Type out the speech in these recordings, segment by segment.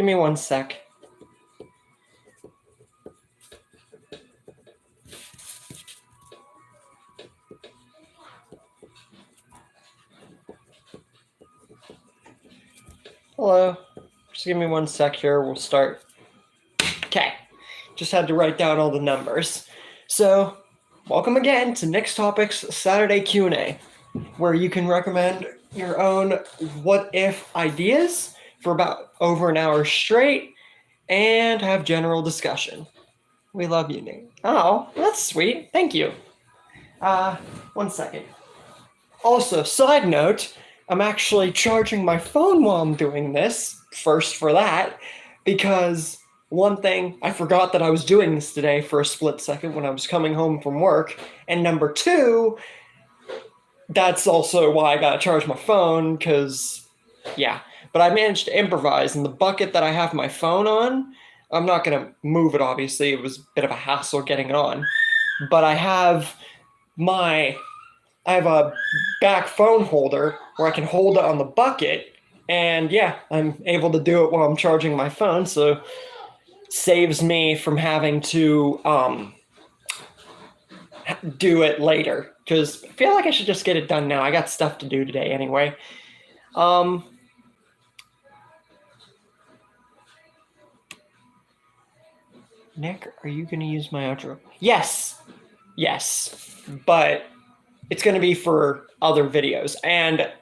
Give me 1 sec. Hello. Just give me 1 sec here. We'll start. Okay. Just had to write down all the numbers. So, welcome again to Nick's Topics Saturday Q&A, where you can recommend your own what-if ideas for about over an hour straight and have general discussion. We love you, Nick. Oh, that's sweet. Thank you. 1 second. Also, side note, I'm actually charging my phone while I'm doing this, first for that, because one thing, I forgot that I was doing this today for a split second when I was coming home from work, and number two, that's also why I gotta charge my phone, because, yeah. But I managed to improvise, and the bucket that I have my phone on, I'm not gonna move it, obviously, it was a bit of a hassle getting it on, but I have a back phone holder where I can hold it on the bucket, and yeah, I'm able to do it while I'm charging my phone, so saves me from having to do it later, because I feel like I should just get it done now. I got stuff to do today anyway. Nick, are you going to use my outro? Yes, but it's going to be for other videos. And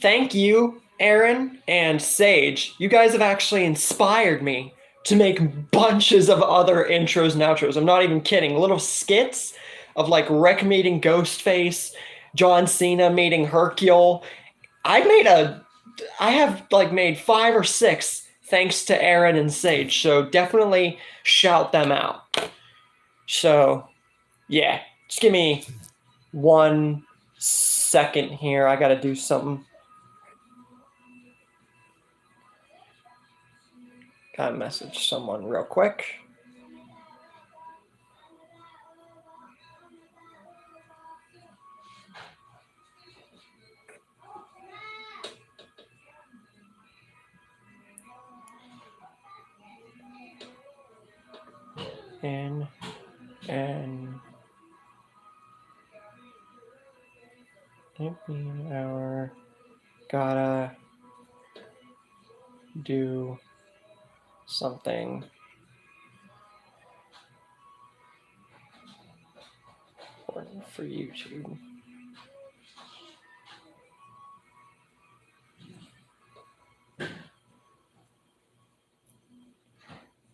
thank you, Aaron and Sage. You guys have actually inspired me to make bunches of other intros and outros. I'm not even kidding. Little skits of like Rick meeting Ghostface, John Cena meeting Hercule. I have like made 5 or 6 thanks to Aaron and Sage. So definitely shout them out. So yeah, just give me 1 second here. I gotta do something. Gotta message someone real quick. And our gotta do something important for YouTube.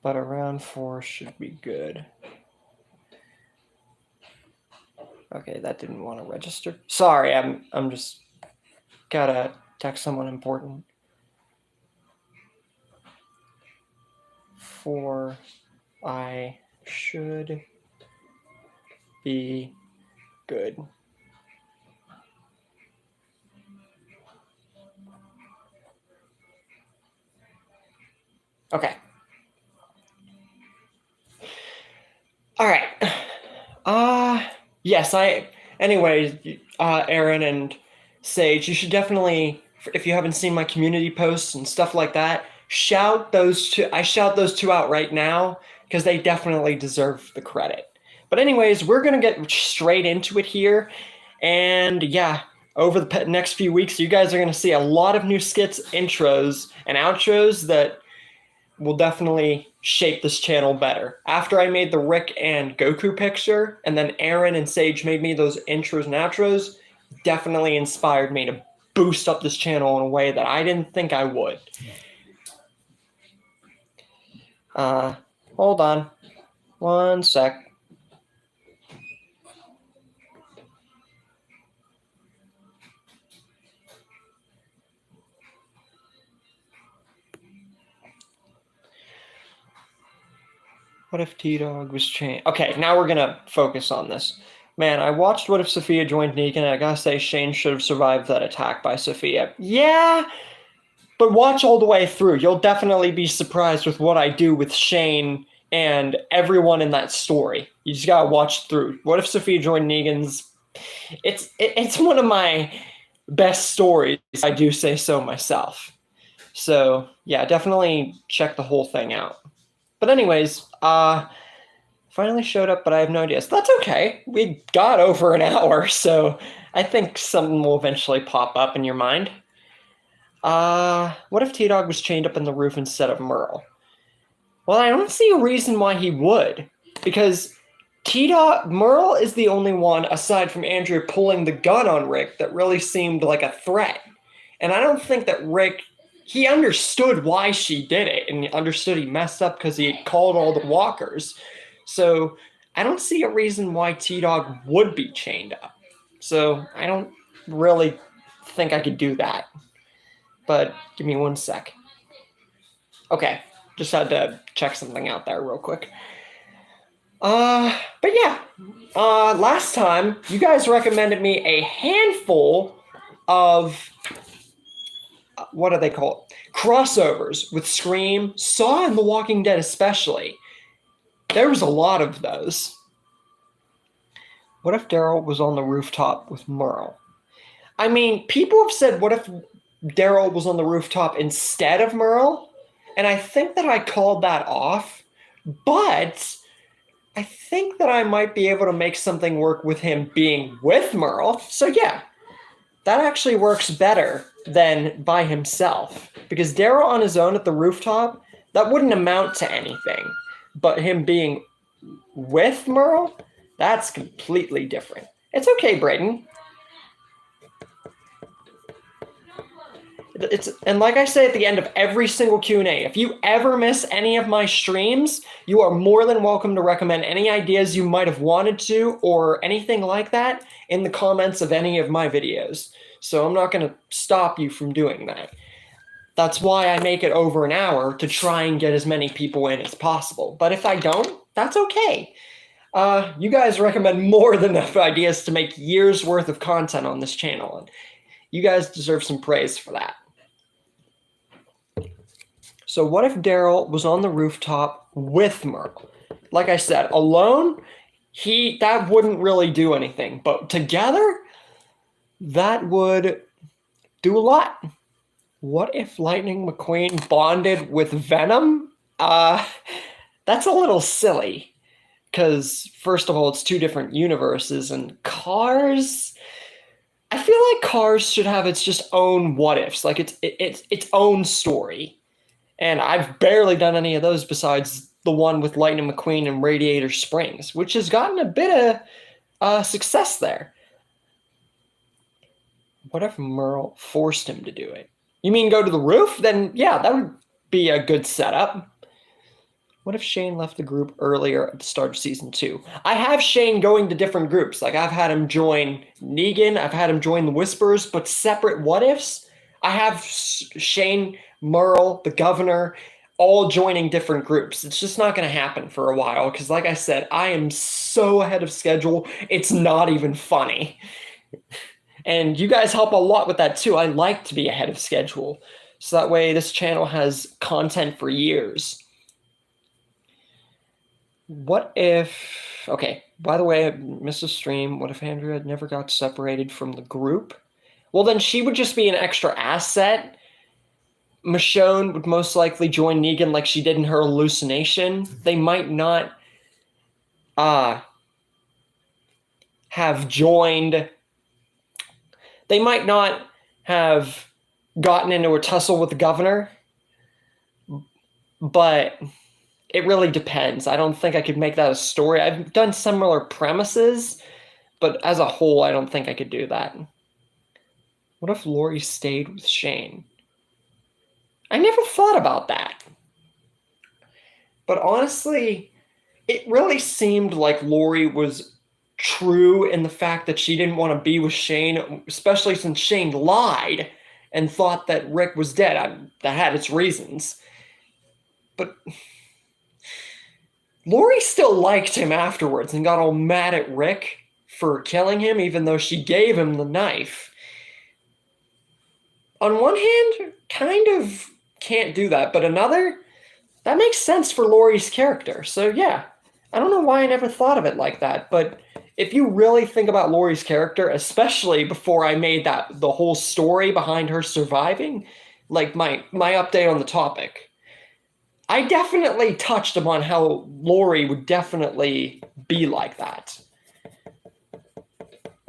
But around 4 should be good. Okay, that didn't want to register. Sorry, I'm just gotta text someone important. 4 I should be good. Okay. All right. Yes, anyways, Aaron and Sage, you should definitely, if you haven't seen my community posts and stuff like that, shout those two out right now, because they definitely deserve the credit. But anyways, we're going to get straight into it here. And yeah, over the next few weeks, you guys are going to see a lot of new skits, intros, and outros that will definitely shape this channel better. After I made the Rick and Goku picture, and then Aaron and Sage made me those intros and outros, definitely inspired me to boost up this channel in a way that I didn't think I would. Hold on 1 sec. What if T-Dog was changed? Okay, now we're gonna focus on this. Man, I watched What If Sophia Joined Negan, and I gotta say Shane should have survived that attack by Sophia. Yeah, but watch all the way through. You'll definitely be surprised with what I do with Shane and everyone in that story. You just gotta watch through. What If Sophia Joined Negan's... It's one of my best stories, I do say so myself. So yeah, definitely check the whole thing out. But anyways, finally showed up, but I have no idea. So that's okay. We got over an hour, so I think something will eventually pop up in your mind. What if T-Dog was chained up in the roof instead of Merle? Well, I don't see a reason why he would, because T-Dog, Merle is the only one, aside from Andrea pulling the gun on Rick, that really seemed like a threat. And I don't think that Rick, he understood why she did it, and he understood he messed up because he called all the walkers. So I don't see a reason why T-Dog would be chained up. So I don't really think I could do that. But give me one sec. Okay, just had to check something out there real quick. But yeah, last time you guys recommended me a handful of what do they call it? Crossovers with Scream, Saw, and The Walking Dead especially. There was a lot of those. What if Daryl was on the rooftop with Merle? I mean, people have said, what if Daryl was on the rooftop instead of Merle? And I think that I called that off, but I think that I might be able to make something work with him being with Merle. So yeah, that actually works better than by himself. Because Daryl on his own at the rooftop, that wouldn't amount to anything. But him being with Merle, that's completely different. It's okay, Brayden. And like I say at the end of every single Q&A, if you ever miss any of my streams, you are more than welcome to recommend any ideas you might have wanted to or anything like that in the comments of any of my videos. So I'm not going to stop you from doing that. That's why I make it over an hour, to try and get as many people in as possible. But if I don't, that's okay. You guys recommend more than enough ideas to make years worth of content on this channel, and you guys deserve some praise for that. So what if Daryl was on the rooftop with Merle? Like I said, alone, that wouldn't really do anything. But together, that would do a lot. What if Lightning McQueen bonded with Venom? That's a little silly. Because, first of all, it's two different universes, and Cars... I feel like Cars should have its just own what-ifs. Like, it's its own story. And I've barely done any of those besides the one with Lightning McQueen and Radiator Springs, which has gotten a bit of success there. What if Merle forced him to do it? You mean go to the roof? Then, yeah, that would be a good setup. What if Shane left the group earlier at the start of season 2? I have Shane going to different groups. Like, I've had him join Negan. I've had him join the Whisperers, but separate what-ifs. I have Shane, Merle, the Governor, all joining different groups. It's just not going to happen for a while because, like I said, I am so ahead of schedule, it's not even funny. And you guys help a lot with that too. I like to be ahead of schedule, so that way this channel has content for years. What if... Okay, by the way, I missed a stream. What if Andrea never got separated from the group? Well, then she would just be an extra asset. Michonne would most likely join Negan like she did in her hallucination. They might not have joined... They might not have gotten into a tussle with the Governor, but it really depends. I don't think I could make that a story. I've done similar premises, but as a whole, I don't think I could do that. What if Lori stayed with Shane? I never thought about that. But honestly, it really seemed like Lori was true in the fact that she didn't want to be with Shane, especially since Shane lied and thought that Rick was dead. That had its reasons. But Lori still liked him afterwards and got all mad at Rick for killing him, even though she gave him the knife. On one hand, kind of can't do that, but another, that makes sense for Lori's character. So yeah, I don't know why I never thought of it like that, but if you really think about Lori's character, especially before I made the whole story behind her surviving, like my update on the topic, I definitely touched upon how Lori would definitely be like that.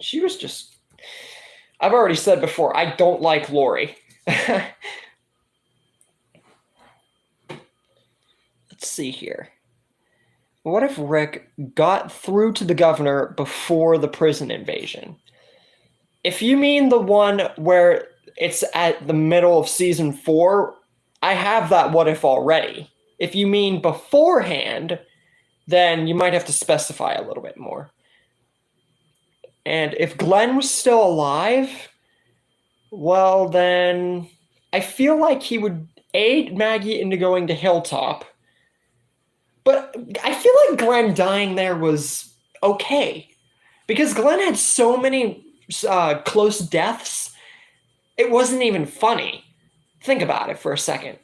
She was just... I've already said before, I don't like Lori. Let's see here. What if Rick got through to the governor before the prison invasion? If you mean the one where it's at the middle of season 4, I have that what if already. If you mean beforehand, then you might have to specify a little bit more. And if Glenn was still alive, well, then I feel like he would aid Maggie into going to Hilltop. But I feel like Glenn dying there was okay. Because Glenn had so many close deaths, it wasn't even funny. Think about it for a second.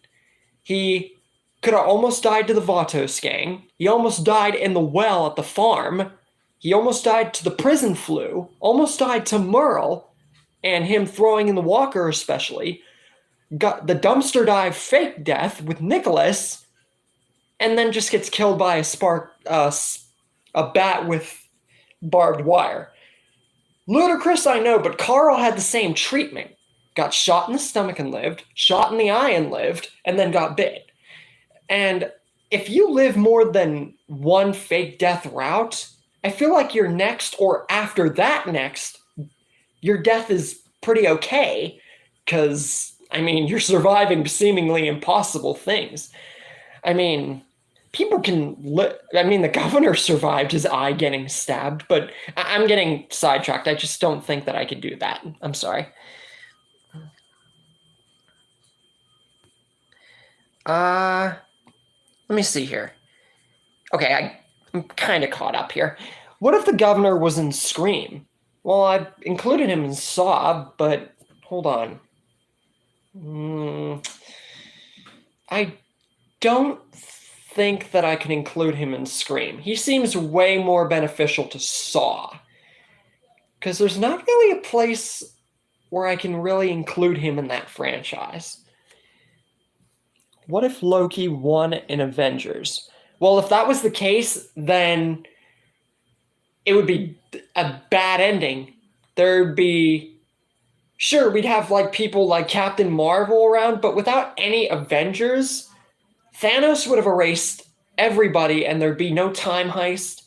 He could have almost died to the Vatos gang. He almost died in the well at the farm. He almost died to the prison flu. Almost died to Merle. And him throwing in the walker especially. Got the dumpster dive fake death with Nicholas. And then just gets killed by a bat with barbed wire. Ludicrous, I know, but Carl had the same treatment. Got shot in the stomach and lived, shot in the eye and lived, and then got bit. And if you live more than one fake death route, I feel like your next or after that next, your death is pretty okay. Because, I mean, you're surviving seemingly impossible things. I mean, people can... the governor survived his eye getting stabbed, but I'm getting sidetracked. I just don't think that I could do that. I'm sorry. Let me see here. Okay, I'm kind of caught up here. What if the governor was in Scream? Well, I included him in Saw, but hold on. I don't think that I can include him in Scream. He seems way more beneficial to Saw. Because there's not really a place where I can really include him in that franchise. What if Loki won in Avengers? Well, if that was the case, then it would be a bad ending. There'd be... Sure, we'd have like people like Captain Marvel around, but without any Avengers, Thanos would have erased everybody and there'd be no time heist.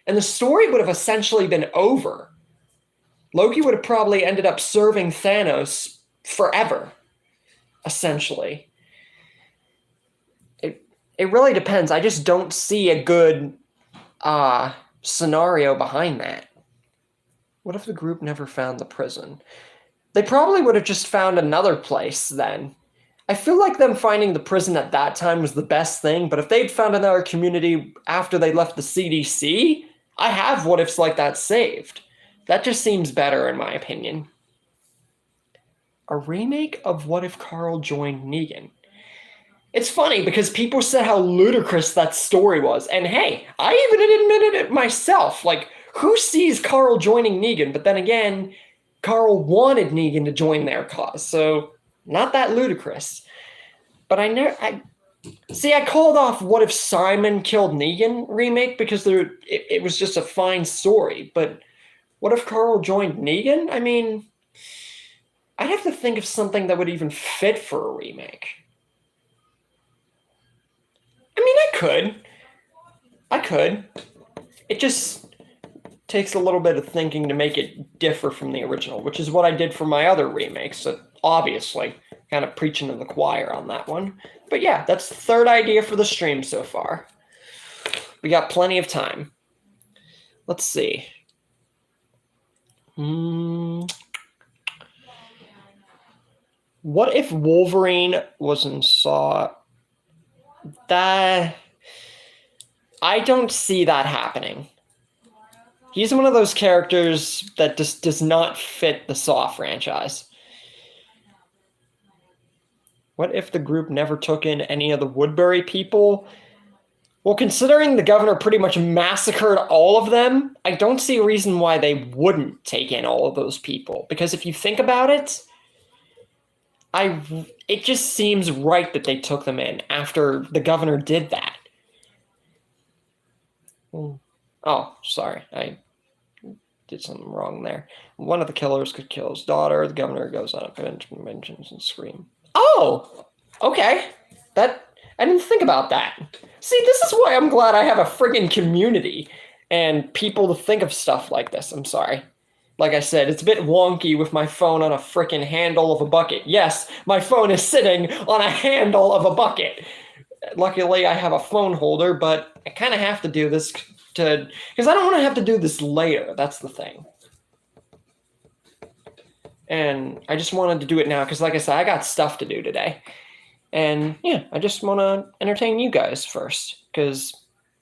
And the story would have essentially been over. Loki would have probably ended up serving Thanos forever, essentially. It really depends. I just don't see a good scenario behind that. What if the group never found the prison? They probably would have just found another place then. I feel like them finding the prison at that time was the best thing, but if they'd found another community after they left the CDC, I have what ifs like that saved. That just seems better in my opinion. A remake of What If Carl Joined Negan? It's funny because people said how ludicrous that story was. And hey, I even admitted it myself. Like, who sees Carl joining Negan? But then again, Carl wanted Negan to join their cause. So, not that ludicrous. But I called off What If Simon Killed Negan remake because it was just a fine story. But what if Carl joined Negan? I mean, I'd have to think of something that would even fit for a remake. I mean, I could. It just takes a little bit of thinking to make it differ from the original, which is what I did for my other remakes. So obviously, kind of preaching to the choir on that one. But yeah, that's the third idea for the stream so far. We got plenty of time. Let's see. What if Wolverine was in Saw? That... I don't see that happening. He's one of those characters that just does not fit the Saw franchise. What if the group never took in any of the Woodbury people? Well, considering the governor pretty much massacred all of them, I don't see a reason why they wouldn't take in all of those people. Because if you think about it, it just seems right that they took them in after the governor did that. Oh, sorry. I did something wrong there. One of the killers could kill his daughter. The governor goes on a bench and mentions and scream. Oh, okay. I didn't think about that. See, this is why I'm glad I have a friggin' community and people to think of stuff like this. I'm sorry. Like I said, it's a bit wonky with my phone on a frickin' handle of a bucket. Yes, my phone is sitting on a handle of a bucket. Luckily, I have a phone holder, but I kind of have to do this because I don't want to have to do this later. That's the thing. And I just wanted to do it now because, like I said, I got stuff to do today. And yeah, I just want to entertain you guys first because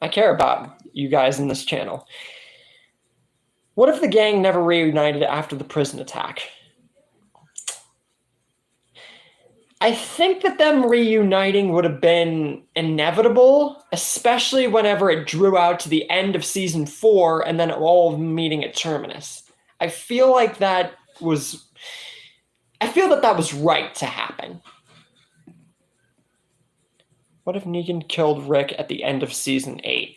I care about you guys in this channel. What if the gang never reunited after the prison attack? I think that them reuniting would have been inevitable, especially whenever it drew out to the end of season 4 and then all meeting at Terminus. I feel that was right to happen. What if Negan killed Rick at the end of season 8?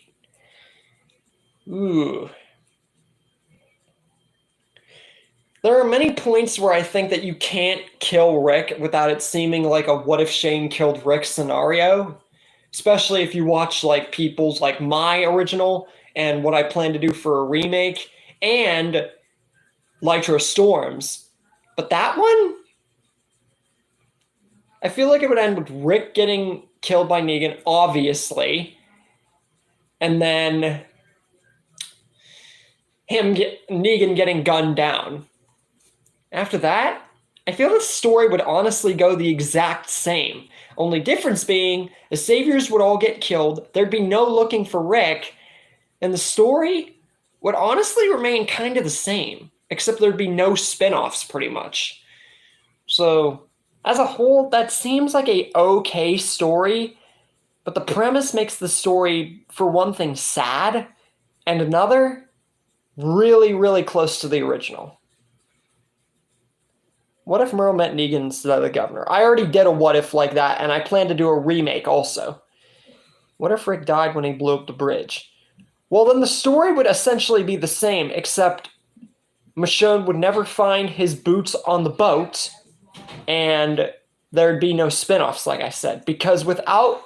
Ooh. There are many points where I think that you can't kill Rick without it seeming like a what if Shane killed Rick scenario, especially if you watch like people's like my original and what I plan to do for a remake and Lytra Storms. But that one, I feel like it would end with Rick getting killed by Negan, obviously, and then Negan getting gunned down. After that, I feel the story would honestly go the exact same. Only difference being, the Saviors would all get killed, there'd be no looking for Rick, and the story would honestly remain kind of the same, except there'd be no spin-offs pretty much. So, as a whole, that seems like a okay story, but the premise makes the story, for one thing, sad, and another, really, really close to the original. What if Merle met Negan instead of the governor? I already did a what if like that, and I plan to do a remake also. What if Rick died when he blew up the bridge? Well, then the story would essentially be the same, except Michonne would never find his boots on the boat, and there'd be no spin-offs, like I said, because without...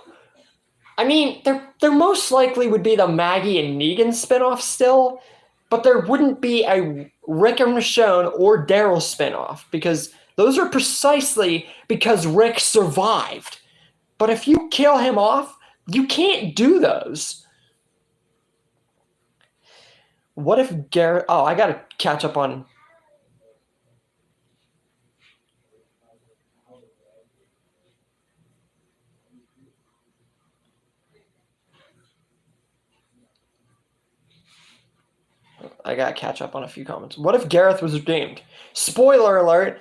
I mean, there most likely would be the Maggie and Negan spin-off still, but there wouldn't be a Rick and Michonne or Daryl spin-off, because those are precisely because Rick survived. But if you kill him off, you can't do those. What if Garrett... Oh, I gotta catch up on... I gotta catch up on a few comments. What if Gareth was redeemed? Spoiler alert.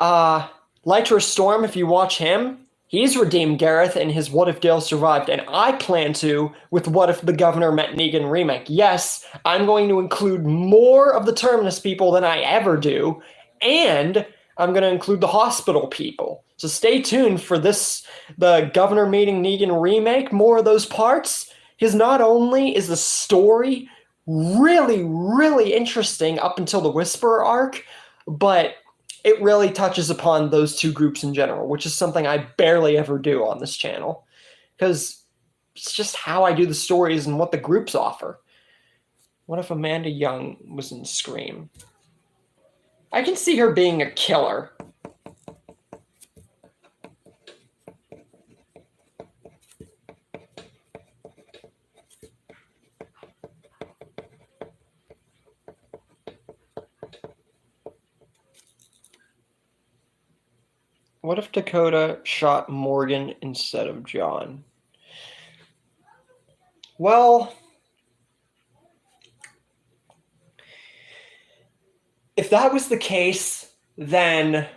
Lytra Storm, if you watch him, he's redeemed Gareth in his What If Dale Survived, and I plan to with What If the Governor Met Negan remake. Yes, I'm going to include more of the Terminus people than I ever do, and I'm going to include the hospital people. So stay tuned for this, the Governor Meeting Negan remake, more of those parts. Because not only is the story really, really interesting up until the Whisperer arc, but it really touches upon those two groups in general, which is something I barely ever do on this channel, because it's just how I do the stories and what the groups offer. What if Amanda Young was in Scream? I can see her being a killer. What if Dakota shot Morgan instead of John? Well, if that was the case, then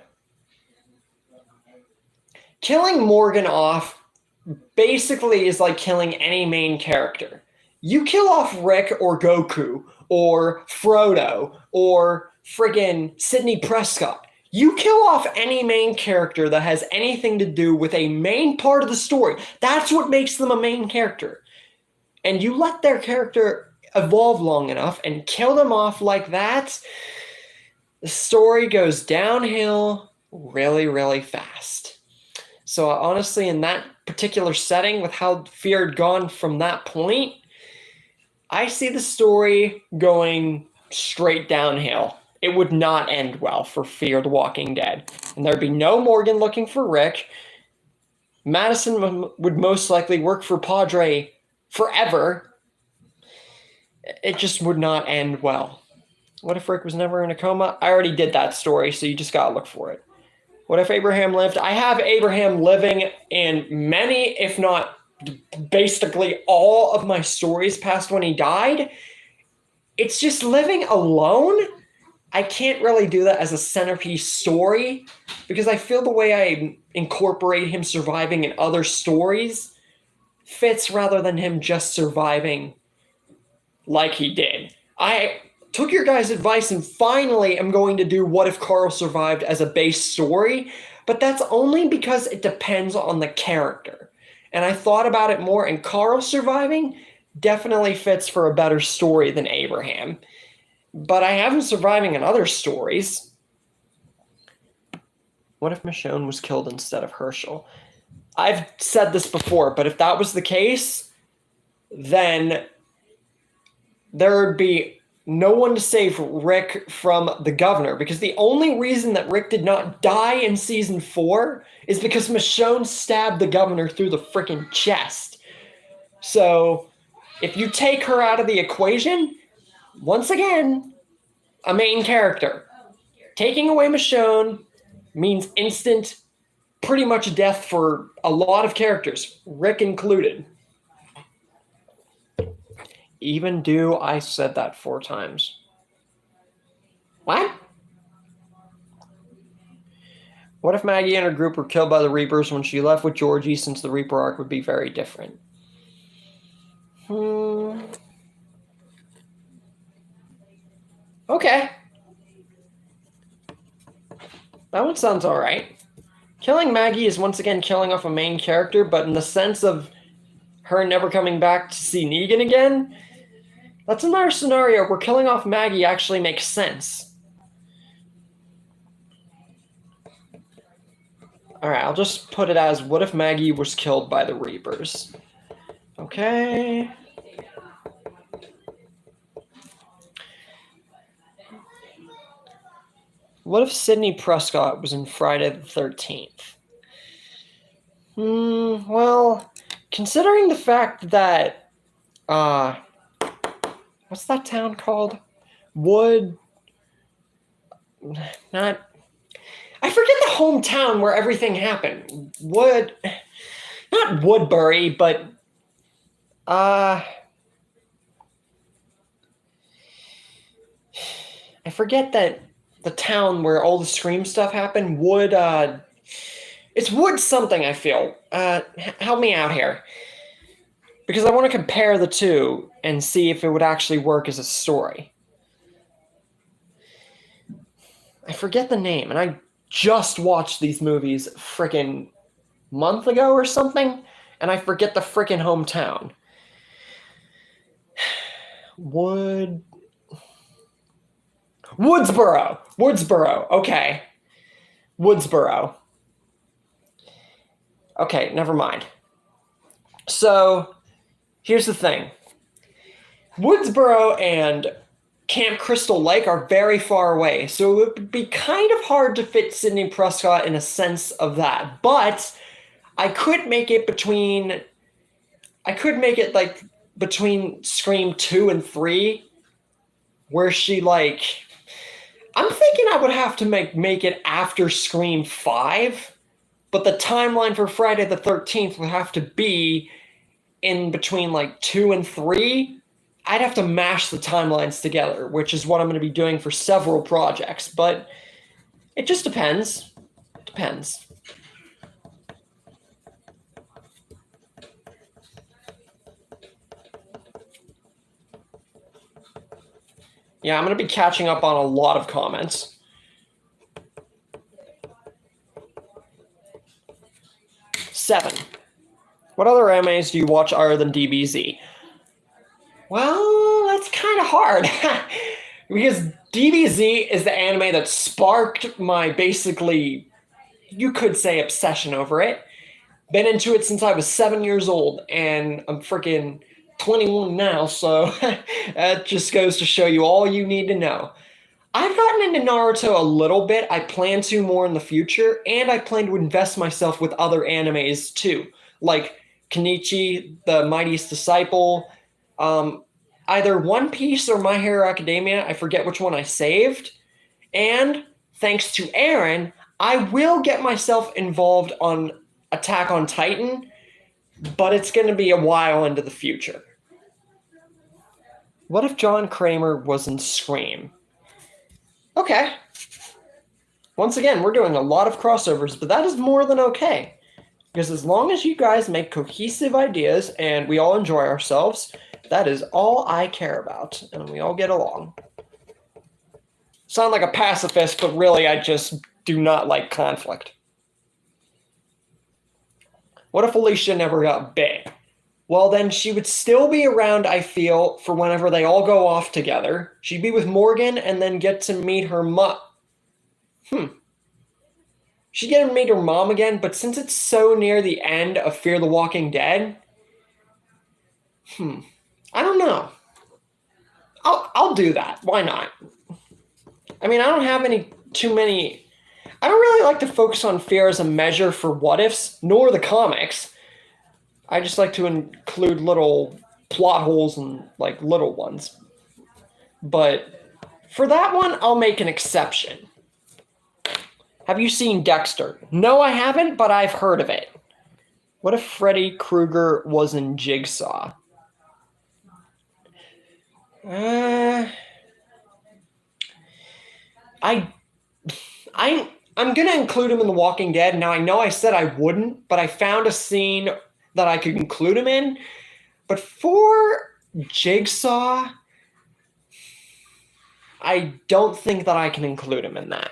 killing Morgan off basically is like killing any main character. You kill off Rick or Goku or Frodo or friggin' Sidney Prescott. You kill off any main character that has anything to do with a main part of the story. That's what makes them a main character. And you let their character evolve long enough and kill them off like that, the story goes downhill really, really fast. So honestly, in that particular setting, with how Fear had gone from that point, I see the story going straight downhill. It would not end well for Fear the Walking Dead. And there'd be no Morgan looking for Rick. Madison would most likely work for Padre forever. It just would not end well. What if Rick was never in a coma? I already did that story, so you just gotta look for it. What if Abraham lived? I have Abraham living in many, if not basically all of my stories past when he died. It's just living alone. I can't really do that as a centerpiece story because I feel the way I incorporate him surviving in other stories fits rather than him just surviving like he did. I took your guys' advice and finally am going to do What If Carl Survived as a base story, but that's only because it depends on the character. And I thought about it more, and Carl surviving definitely fits for a better story than Abraham. But I have him surviving in other stories. What if Michonne was killed instead of Herschel? I've said this before, but if that was the case, then there would be no one to save Rick from the governor, because the only reason that Rick did not die in season 4 is because Michonne stabbed the governor through the freaking chest. So if you take her out of the equation, once again, a main character. Taking away Michonne means instant, pretty much death for a lot of characters, Rick included. Even do, I said that 4 times. What? What if Maggie and her group were killed by the Reapers when she left with Georgie, since the Reaper arc would be very different? Okay. That one sounds alright. Killing Maggie is once again killing off a main character, but in the sense of her never coming back to see Negan again, that's another scenario where killing off Maggie actually makes sense. Alright, I'll just put it as, what if Maggie was killed by the Reapers? Okay. What if Sidney Prescott was in Friday the 13th? Well, considering the fact that, what's that town called? I forget the hometown where everything happened. Not Woodbury, but, I forget that the town where all the Scream stuff happened. It's Wood something, I feel. Help me out here. Because I want to compare the two and see if it would actually work as a story. I forget the name, and I just watched these movies frickin' month ago or something, and I forget the frickin' hometown. Woodsboro. Okay. Woodsboro. Okay, never mind. So, here's the thing. Woodsboro and Camp Crystal Lake are very far away, so it would be kind of hard to fit Sidney Prescott in a sense of that. But I could make it like between Scream 2 and 3, where she like, I'm thinking I would have to make it after Scream 5, but the timeline for Friday the 13th would have to be in between like 2 and 3. I'd have to mash the timelines together, which is what I'm going to be doing for several projects, but it just depends. Depends. Yeah, I'm going to be catching up on a lot of comments. 7. What other animes do you watch other than DBZ? Well, that's kind of hard. Because DBZ is the anime that sparked my basically, you could say, obsession over it. Been into it since I was 7 years old, and I'm freaking 21 now, so that just goes to show you all you need to know. I've gotten into Naruto a little bit. I plan to more in the future, and I plan to invest myself with other animes too, like Kenichi, The Mightiest Disciple, either One Piece or My Hero Academia. I forget which one I saved. And thanks to Aaron, I will get myself involved on Attack on Titan, but it's going to be a while into the future. What if John Kramer was in Scream? Okay. Once again, we're doing a lot of crossovers, but that is more than okay. Because as long as you guys make cohesive ideas and we all enjoy ourselves, that is all I care about, and we all get along. Sound like a pacifist, but really I just do not like conflict. What if Alicia never got big? Well, then she would still be around, I feel, for whenever they all go off together. She'd be with Morgan and then get to meet her mom. She'd get to meet her mom again, but since it's so near the end of Fear the Walking Dead, I don't know. I'll do that. Why not? I mean, I don't have too many. I don't really like to focus on fear as a measure for what ifs, nor the comics. I just like to include little plot holes and like little ones. But for that one, I'll make an exception. Have you seen Dexter? No, I haven't, but I've heard of it. What if Freddy Krueger was in Jigsaw? I'm gonna include him in The Walking Dead. Now I know I said I wouldn't, but I found a scene that I could include him in. But for Jigsaw, I don't think that I can include him in that.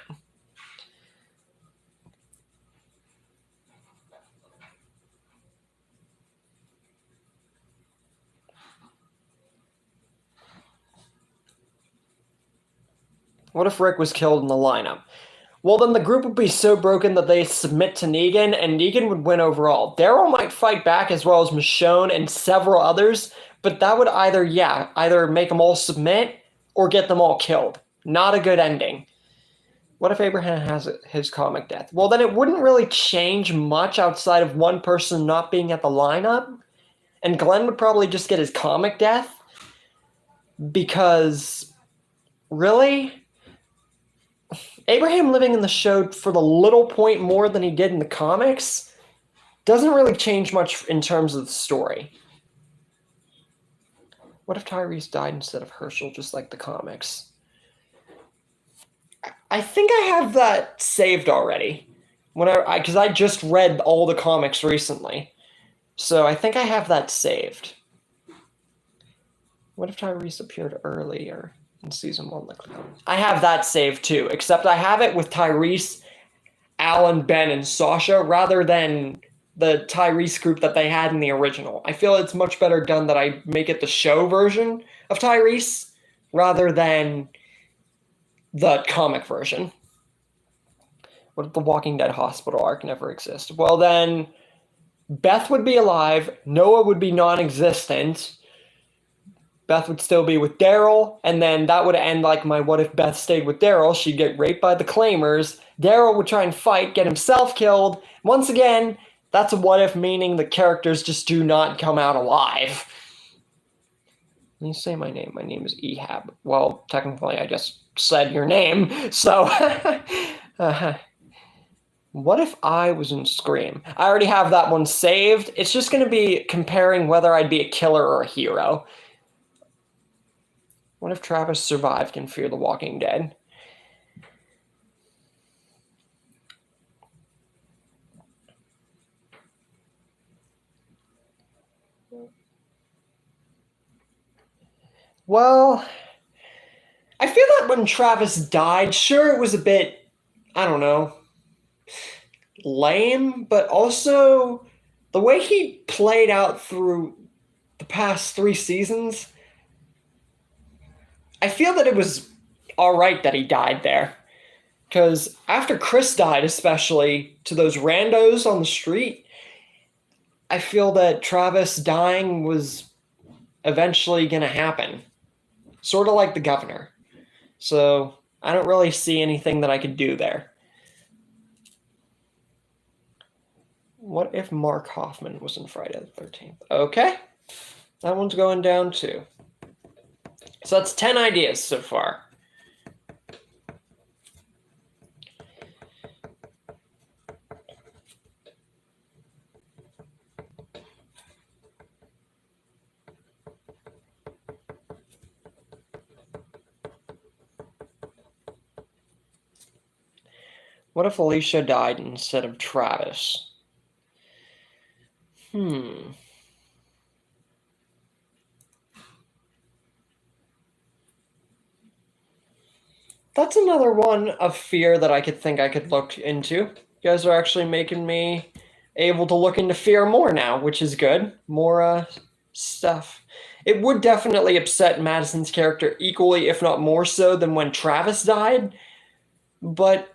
What if Rick was killed in the lineup? Well, then the group would be so broken that they submit to Negan, and Negan would win overall. Daryl might fight back as well as Michonne and several others, but that would either make them all submit or get them all killed. Not a good ending. What if Abraham has his comic death? Well, then it wouldn't really change much outside of one person not being at the lineup, and Glenn would probably just get his comic death, because really, Abraham living in the show for the little point more than he did in the comics doesn't really change much in terms of the story. What if Tyrese died instead of Herschel, just like the comics? I think I have that saved already. Because I just read all the comics recently. So I think I have that saved. What if Tyrese appeared earlier in season 1? I have that saved too, except I have it with Tyrese, Alan, Ben, and Sasha rather than the Tyrese group that they had in the original. I feel it's much better done that I make it the show version of Tyrese rather than the comic version. What if the Walking Dead hospital arc never existed? Well, then Beth would be alive, Noah would be non-existent, Beth would still be with Daryl, and then that would end like my what if Beth stayed with Daryl. She'd get raped by the Claimers. Daryl would try and fight, get himself killed. Once again, that's a what if, meaning the characters just do not come out alive. When you say my name is Ehab. Well, technically I just said your name, so... What if I was in Scream? I already have that one saved. It's just going to be comparing whether I'd be a killer or a hero. What if Travis survived in Fear the Walking Dead? Well, I feel that when Travis died, sure, it was a bit, I don't know, lame, but also the way he played out through the past 3 seasons, I feel that it was all right that he died there. Because after Chris died, especially to those randos on the street, I feel that Travis dying was eventually going to happen. Sort of like the governor. So I don't really see anything that I could do there. What if Mark Hoffman was in Friday the 13th? Okay. That one's going down too. So that's 10 ideas so far. What if Alicia died instead of Travis? That's another one of fear that I could think I could look into. You guys are actually making me able to look into fear more now, which is good. More stuff. It would definitely upset Madison's character equally, if not more so, than when Travis died. But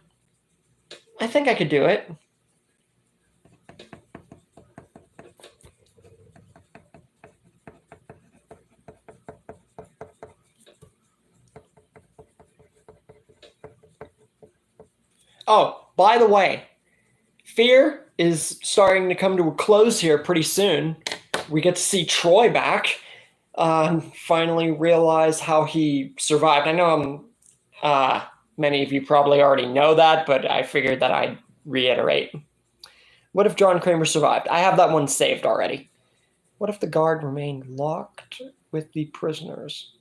I think I could do it. Oh, by the way, Fear is starting to come to a close here pretty soon. We get to see Troy back. Finally realize how he survived. I know many of you probably already know that, but I figured that I'd reiterate. What if John Kramer survived? I have that one saved already. What if the guard remained locked with the prisoners?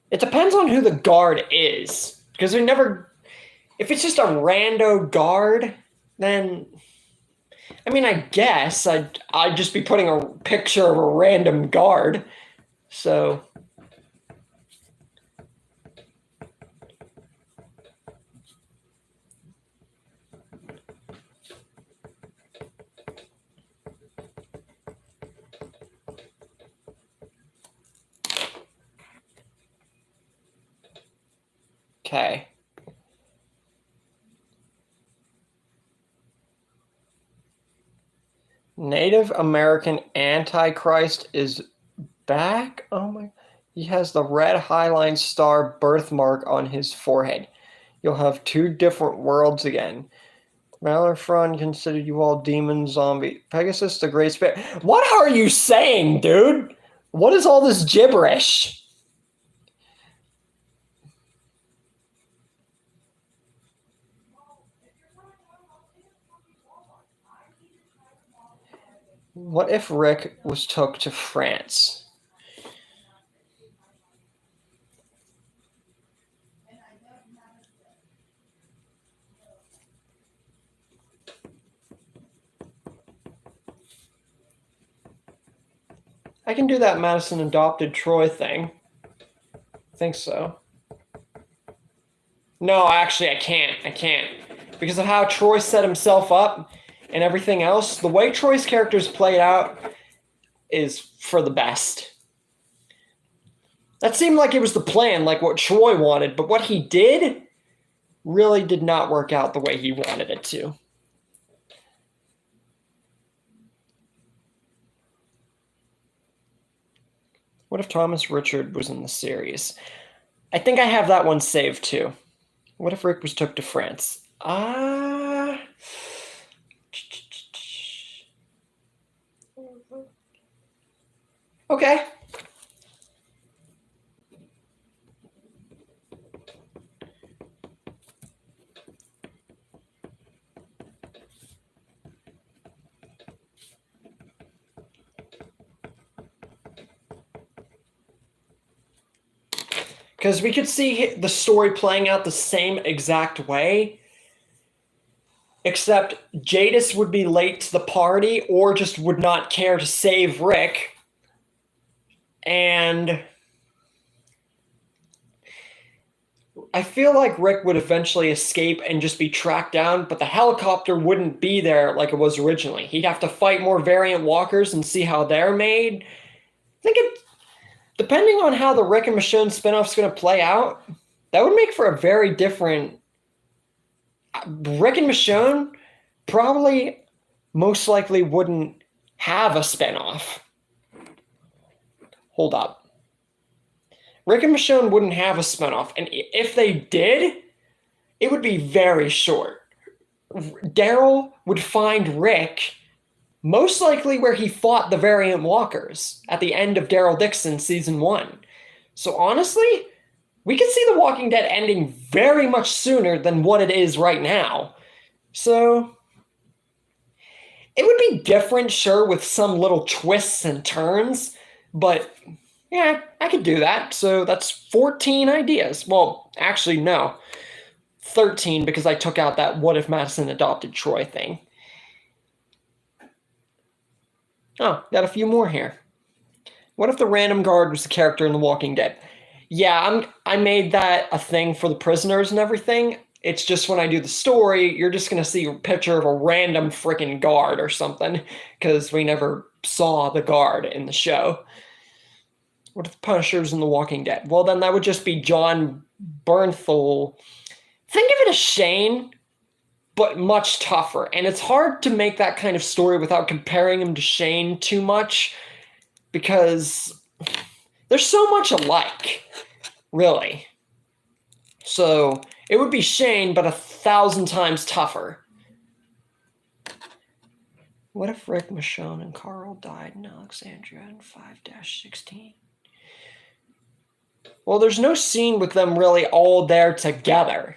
It depends on who the guard is, because we never. If it's just a rando guard, then I mean, I guess I'd just be putting a picture of a random guard. So okay. Native American Antichrist is back? Oh my. He has the red Highline Star birthmark on his forehead. You'll have 2 different worlds again. Malifron considered you all demon zombie. Pegasus the Great Spirit. What are you saying, dude? What is all this gibberish? What if Rick was took to France? I can do that Madison adopted Troy thing. I think so. No, actually, I can't. I can't. Because of how Troy set himself up and everything else, the way Troy's character's played out is for the best. That seemed like it was the plan, like what Troy wanted, but what he did really did not work out the way he wanted it to. What if Thomas Richard was in the series? I think I have that one saved too. What if Rick was took to France? Okay. Because we could see the story playing out the same exact way, except Jadis would be late to the party or just would not care to save Rick. And I feel like Rick would eventually escape and just be tracked down, but the helicopter wouldn't be there like it was originally. He'd have to fight more variant walkers and see how they're made. I think it, depending on how the Rick and Michonne spinoff's going to play out, that would make for a very different. Rick and Michonne probably most likely wouldn't have a spinoff. Hold up. Rick and Michonne wouldn't have a spinoff, and if they did, it would be very short. Daryl would find Rick most likely where he fought the variant walkers at the end of Daryl Dixon season 1. So honestly, we could see The Walking Dead ending very much sooner than what it is right now. So it would be different, sure, with some little twists and turns, but yeah, I could do that. So that's 14 ideas. Well, actually, no. 13 because I took out that what if Madison adopted Troy thing. Oh, got a few more here. What if the random guard was a character in The Walking Dead? Yeah, I made that a thing for the prisoners and everything. It's just when I do the story, you're just going to see a picture of a random freaking guard or something because we never saw the guard in the show. What if the Punisher's in The Walking Dead? Well, then that would just be John Bernthal. Think of it as Shane, but much tougher. And it's hard to make that kind of story without comparing him to Shane too much because they're so much alike, really. So it would be Shane, but 1,000 times tougher. What if Rick, Michonne, and Carl died in Alexandria in 5-16? Well, there's no scene with them really all there together.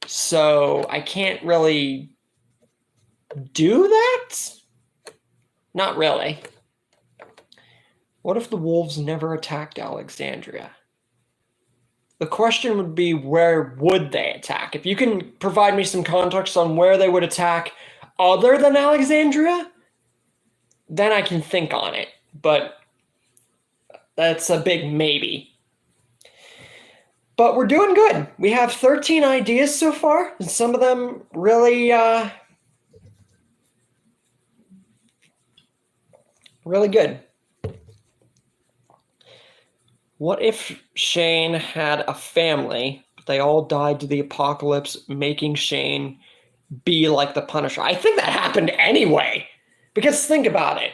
So I can't really do that? Not really. What if the wolves never attacked Alexandria? The question would be, where would they attack? If you can provide me some context on where they would attack other than Alexandria, then I can think on it. But that's a big maybe. But we're doing good. We have 13 ideas so far, and some of them really, really good. What if Shane had a family, but they all died to the apocalypse, making Shane be like the Punisher? I think that happened anyway, because think about it.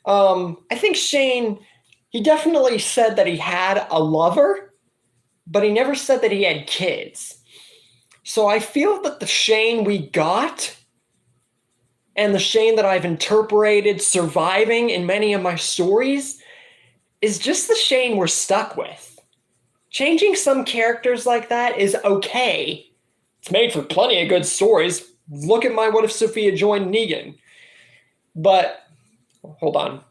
I think Shane, he definitely said that he had a lover, but he never said that he had kids. So I feel that the Shane we got and the Shane that I've interpreted surviving in many of my stories is just the Shane we're stuck with. Changing some characters like that is okay. It's made for plenty of good stories. Look at my What If Sophia Joined Negan. But, hold on.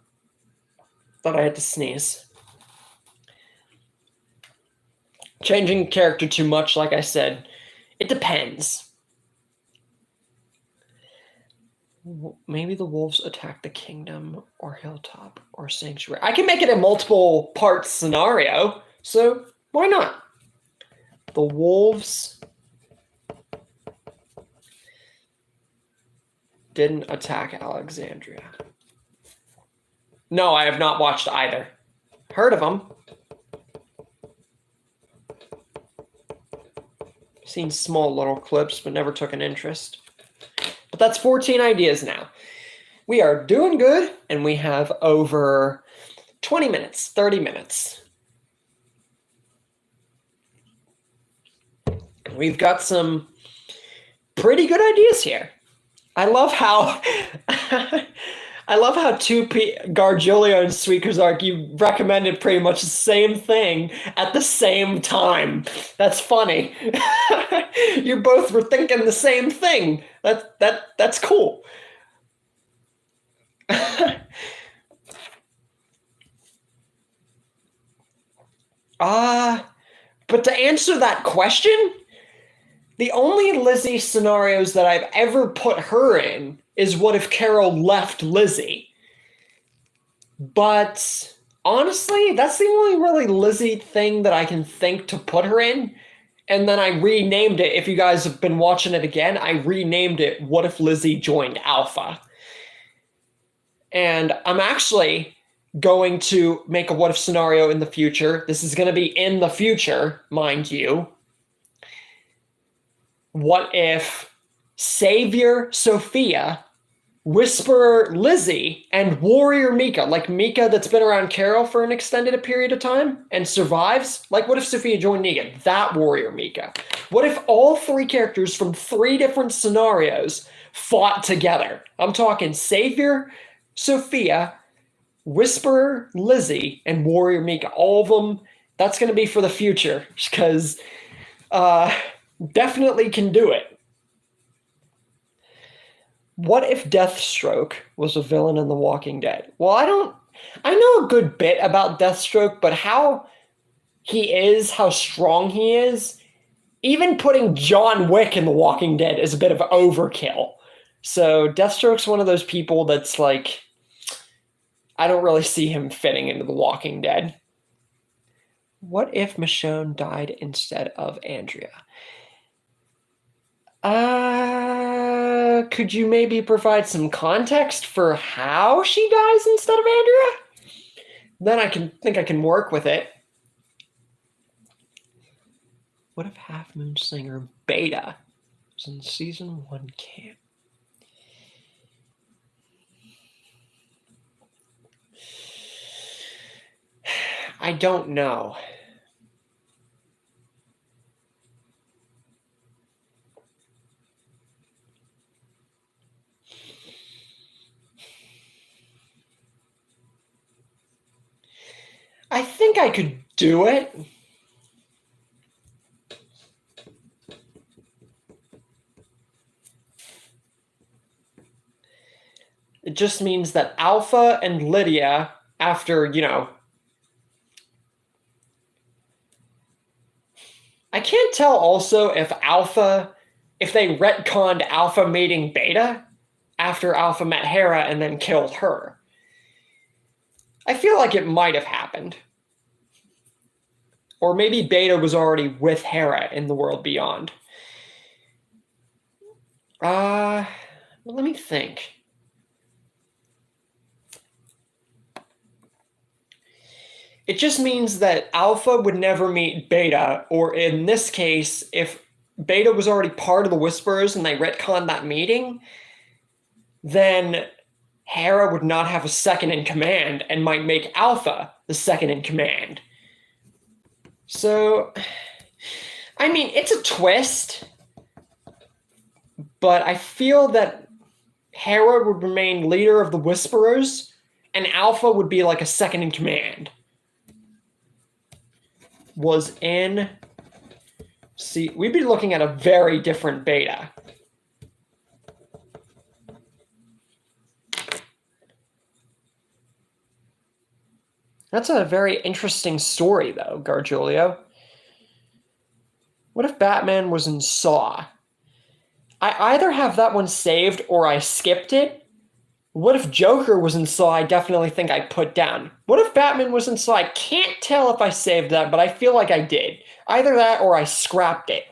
Thought I had to sneeze. Changing character too much, like I said, it depends. Maybe the wolves attack the kingdom or hilltop or sanctuary. I can make it a multiple part scenario, so why not? The wolves didn't attack Alexandria. No, I have not watched either. Heard of them. Seen small little clips, but never took an interest. But that's 14 ideas now. We are doing good, and we have over 20 minutes, 30 minutes. We've got some pretty good ideas here. I love how Gargiulo and Sweet Kazark, you recommended pretty much the same thing at the same time. That's funny. You both were thinking the same thing. That's cool. But to answer that question, the only Lizzie scenarios that I've ever put her in is what if Carol left Lizzie. But Honestly, that's the only really Lizzie thing that I can think to put her in. And then I renamed it. If you guys have been watching it again, I renamed it What If Lizzie Joined Alpha? And I'm actually going to make a what if scenario in the future. This is going to be in the future, mind you. What if Savior Sophia, Whisperer Lizzie, and Warrior Mika, like Mika that's been around Carol for an extended period of time and survives? Like, what if Sophia joined Negan? That Warrior Mika. What if all three characters from three different scenarios fought together? I'm talking Savior, Sophia, Whisperer Lizzie, and Warrior Mika. All of them. That's going to be for the future because definitely can do it. What if Deathstroke was a villain in The Walking Dead? Well, I know a good bit about Deathstroke, but how he is, how strong he is, even putting John Wick in The Walking Dead is a bit of overkill. So Deathstroke's one of those people that's like, I don't really see him fitting into The Walking Dead. What if Michonne died instead of Andrea? Could you maybe provide some context for how she dies instead of Andrea? Then I can work with it. What if Half Moon Singer Beta was in season 1 camp? I don't know. I think I could do it. It just means that Alpha and Lydia, after, I can't tell also if they retconned Alpha meeting Beta after Alpha met Hera and then killed her. I feel like it might have happened. Or maybe Beta was already with Hera in the world beyond. Let me think. It just means that Alpha would never meet Beta, or in this case, if Beta was already part of the Whisperers and they retconned that meeting, then Hera would not have a second in command and might make Alpha the second in command. So, I mean, it's a twist, but I feel that Hera would remain leader of the Whisperers and Alpha would be like a second in command. See, we'd be looking at a very different Beta. That's a very interesting story, though, Gargiulio. What if Batman was in Saw? I either have that one saved or I skipped it. What if Joker was in Saw? I definitely think I put down. What if Batman was in Saw? I can't tell if I saved that, but I feel like I did. Either that or I scrapped it.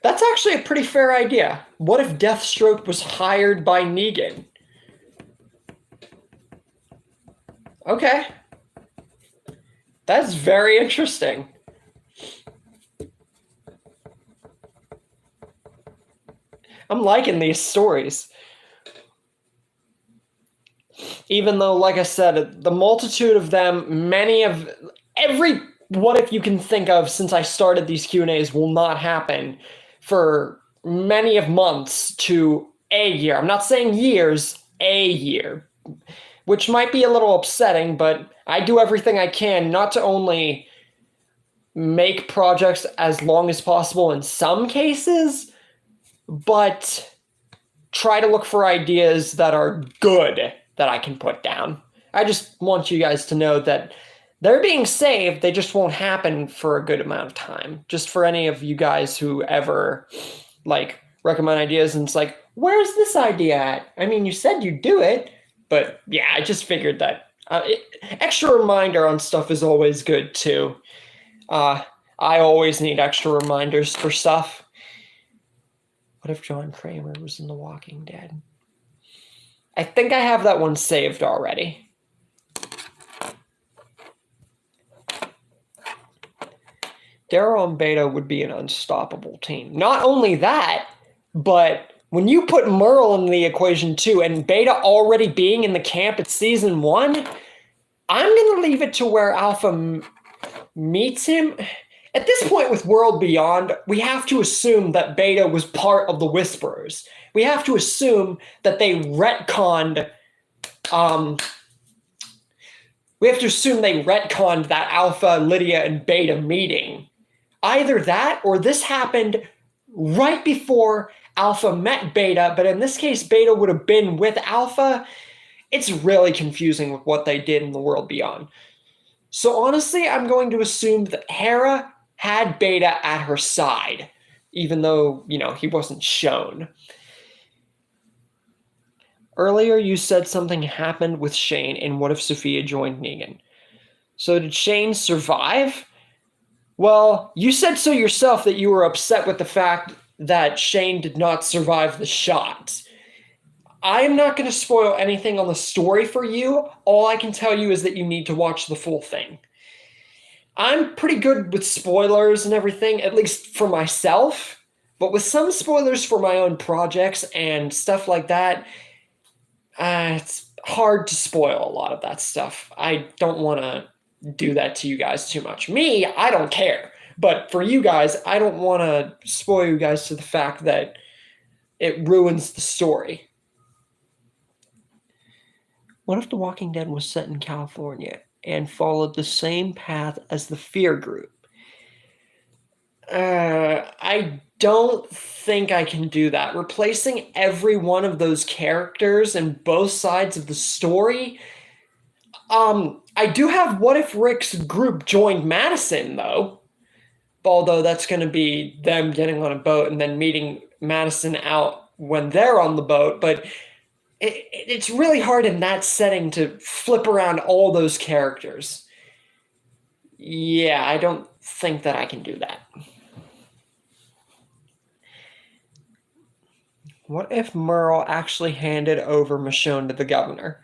That's actually a pretty fair idea. What if Deathstroke was hired by Negan? Okay. That's very interesting. I'm liking these stories. Even though, like I said, the multitude of them, every what if you can think of since I started these Q&As will not happen for many of months to a year. I'm not saying years, a year, which might be a little upsetting, but I do everything I can not to only make projects as long as possible in some cases, but try to look for ideas that are good that I can put down. I just want you guys to know that They're being saved, they just won't happen for a good amount of time. Just for any of you guys who ever like recommend ideas and it's like, where's this idea at? I mean, you said you'd do it, but yeah, I just figured that extra reminder on stuff is always good too. I always need extra reminders for stuff. What if John Kramer was in The Walking Dead? I think I have that one saved already. Daryl and Beta would be an unstoppable team. Not only that, but when you put Merle in the equation too, and Beta already being in the camp at season 1, I'm going to leave it to where Alpha meets him. At this point with World Beyond, we have to assume that Beta was part of the Whisperers. We have to assume that they retconned that Alpha, Lydia, and Beta meeting. Either that or this happened right before Alpha met Beta, but in this case, Beta would have been with Alpha. It's really confusing with what they did in the World Beyond. So honestly, I'm going to assume that Hera had Beta at her side, even though, he wasn't shown. Earlier, you said something happened with Shane in What If Sophia Joined Negan? So did Shane survive? Well, you said so yourself that you were upset with the fact that Shane did not survive the shot. I am not going to spoil anything on the story for you. All I can tell you is that you need to watch the full thing. I'm pretty good with spoilers and everything, at least for myself, but with some spoilers for my own projects and stuff like that, it's hard to spoil a lot of that stuff. I don't want to do that to you guys too much. Me, I don't care. But for you guys, I don't want to spoil you guys to the fact that it ruins the story. What if The Walking Dead was set in California and followed the same path as the Fear Group? I don't think I can do that. Replacing every one of those characters in both sides of the story. I do have What If Rick's group joined Madison, though. Although that's going to be them getting on a boat and then meeting Madison out when they're on the boat. But it's really hard in that setting to flip around all those characters. Yeah, I don't think that I can do that. What if Merle actually handed over Michonne to the governor?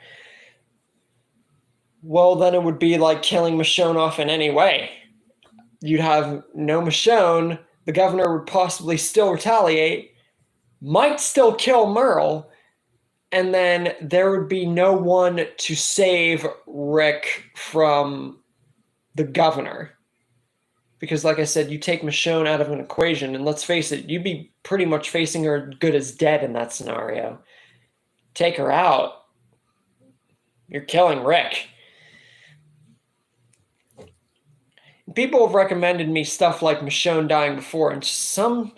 Well, then it would be like killing Michonne off in any way. You'd have no Michonne, the governor would possibly still retaliate, might still kill Merle, and then there would be no one to save Rick from the governor. Because like I said, you take Michonne out of an equation, and let's face it, you'd be pretty much facing her good as dead in that scenario. Take her out, you're killing Rick. People have recommended me stuff like Michonne dying before, and some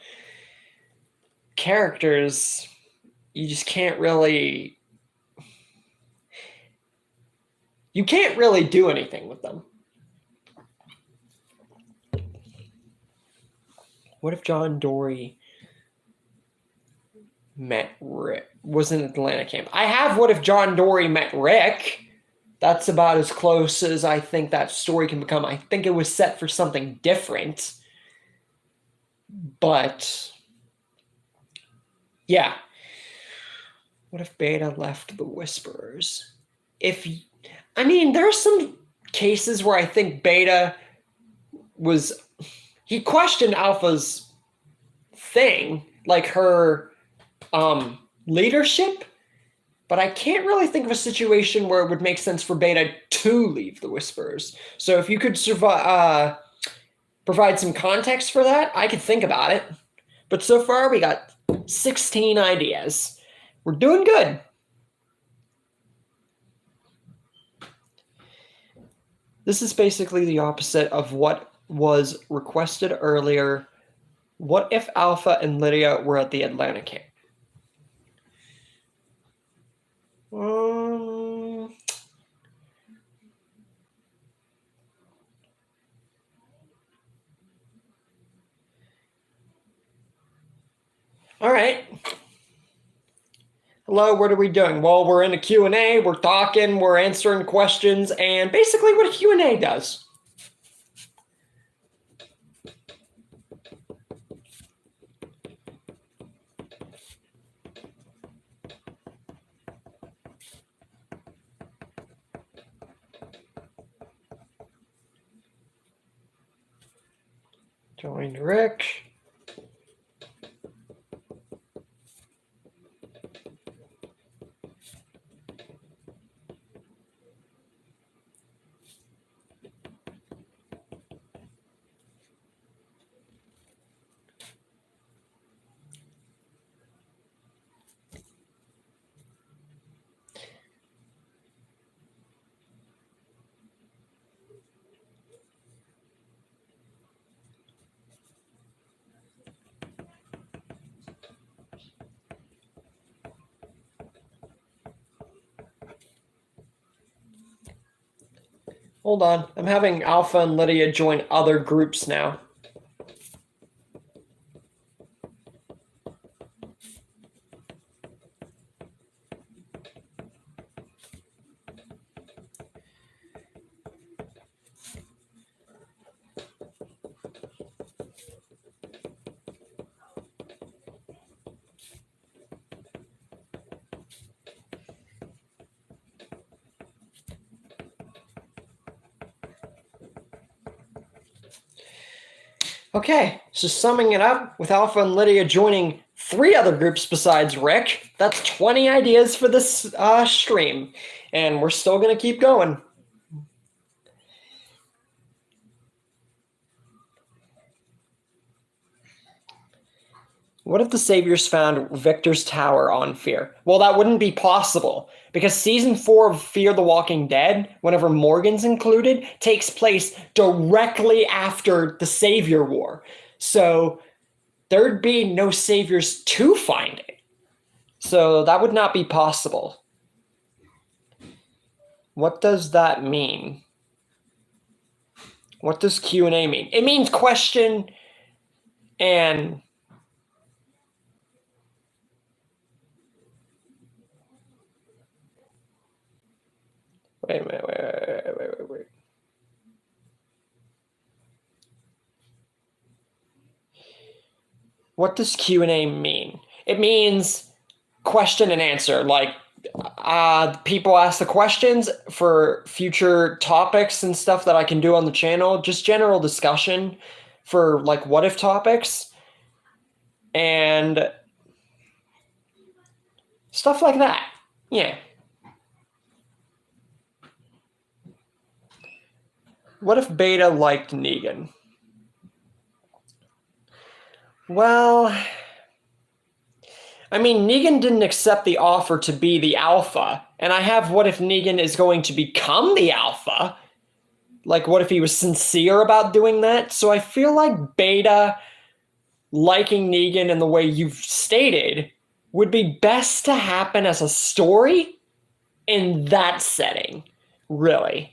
characters you just can't really... You can't really do anything with them. What if John Dorie met Rick? Was in Atlanta camp. I have What If John Dorie Met Rick. That's about as close as I think that story can become. I think it was set for something different. But yeah. What if Beta left the Whisperers? There are some cases where I think Beta he questioned Alpha's thing, like her leadership, but I can't really think of a situation where it would make sense for Beta to leave the Whisperers. So if you could provide some context for that, I could think about it. But so far, we got 16 ideas. We're doing good. This is basically the opposite of what was requested earlier. What if Alpha and Lydia were at the Atlanta camp? All right. Hello, what are we doing? Well, we're in a Q&A, we're talking, we're answering questions, and basically what a Q&A does. Join Rick. Hold on, I'm having Alpha and Lydia join other groups now. Okay, so summing it up, with Alpha and Lydia joining 3 other groups besides Rick, that's 20 ideas for this stream, and we're still going to keep going. What if the Saviors found Victor's Tower on Fear? Well, that wouldn't be possible, because season 4 of Fear the Walking Dead, whenever Morgan's included, takes place directly after the Savior War. So there'd be no Saviors to find it. So that would not be possible. What does that mean? What does Q&A mean? It means question and... Wait a minute, wait. What does Q&A mean? It means question and answer. Like, people ask the questions for future topics and stuff that I can do on the channel. Just general discussion for, like, what if topics. And stuff like that. Yeah. What if Beta liked Negan? Well, I mean, Negan didn't accept the offer to be the Alpha, and I have what if Negan is going to become the Alpha? Like, what if he was sincere about doing that? So I feel like Beta liking Negan in the way you've stated would be best to happen as a story in that setting, really.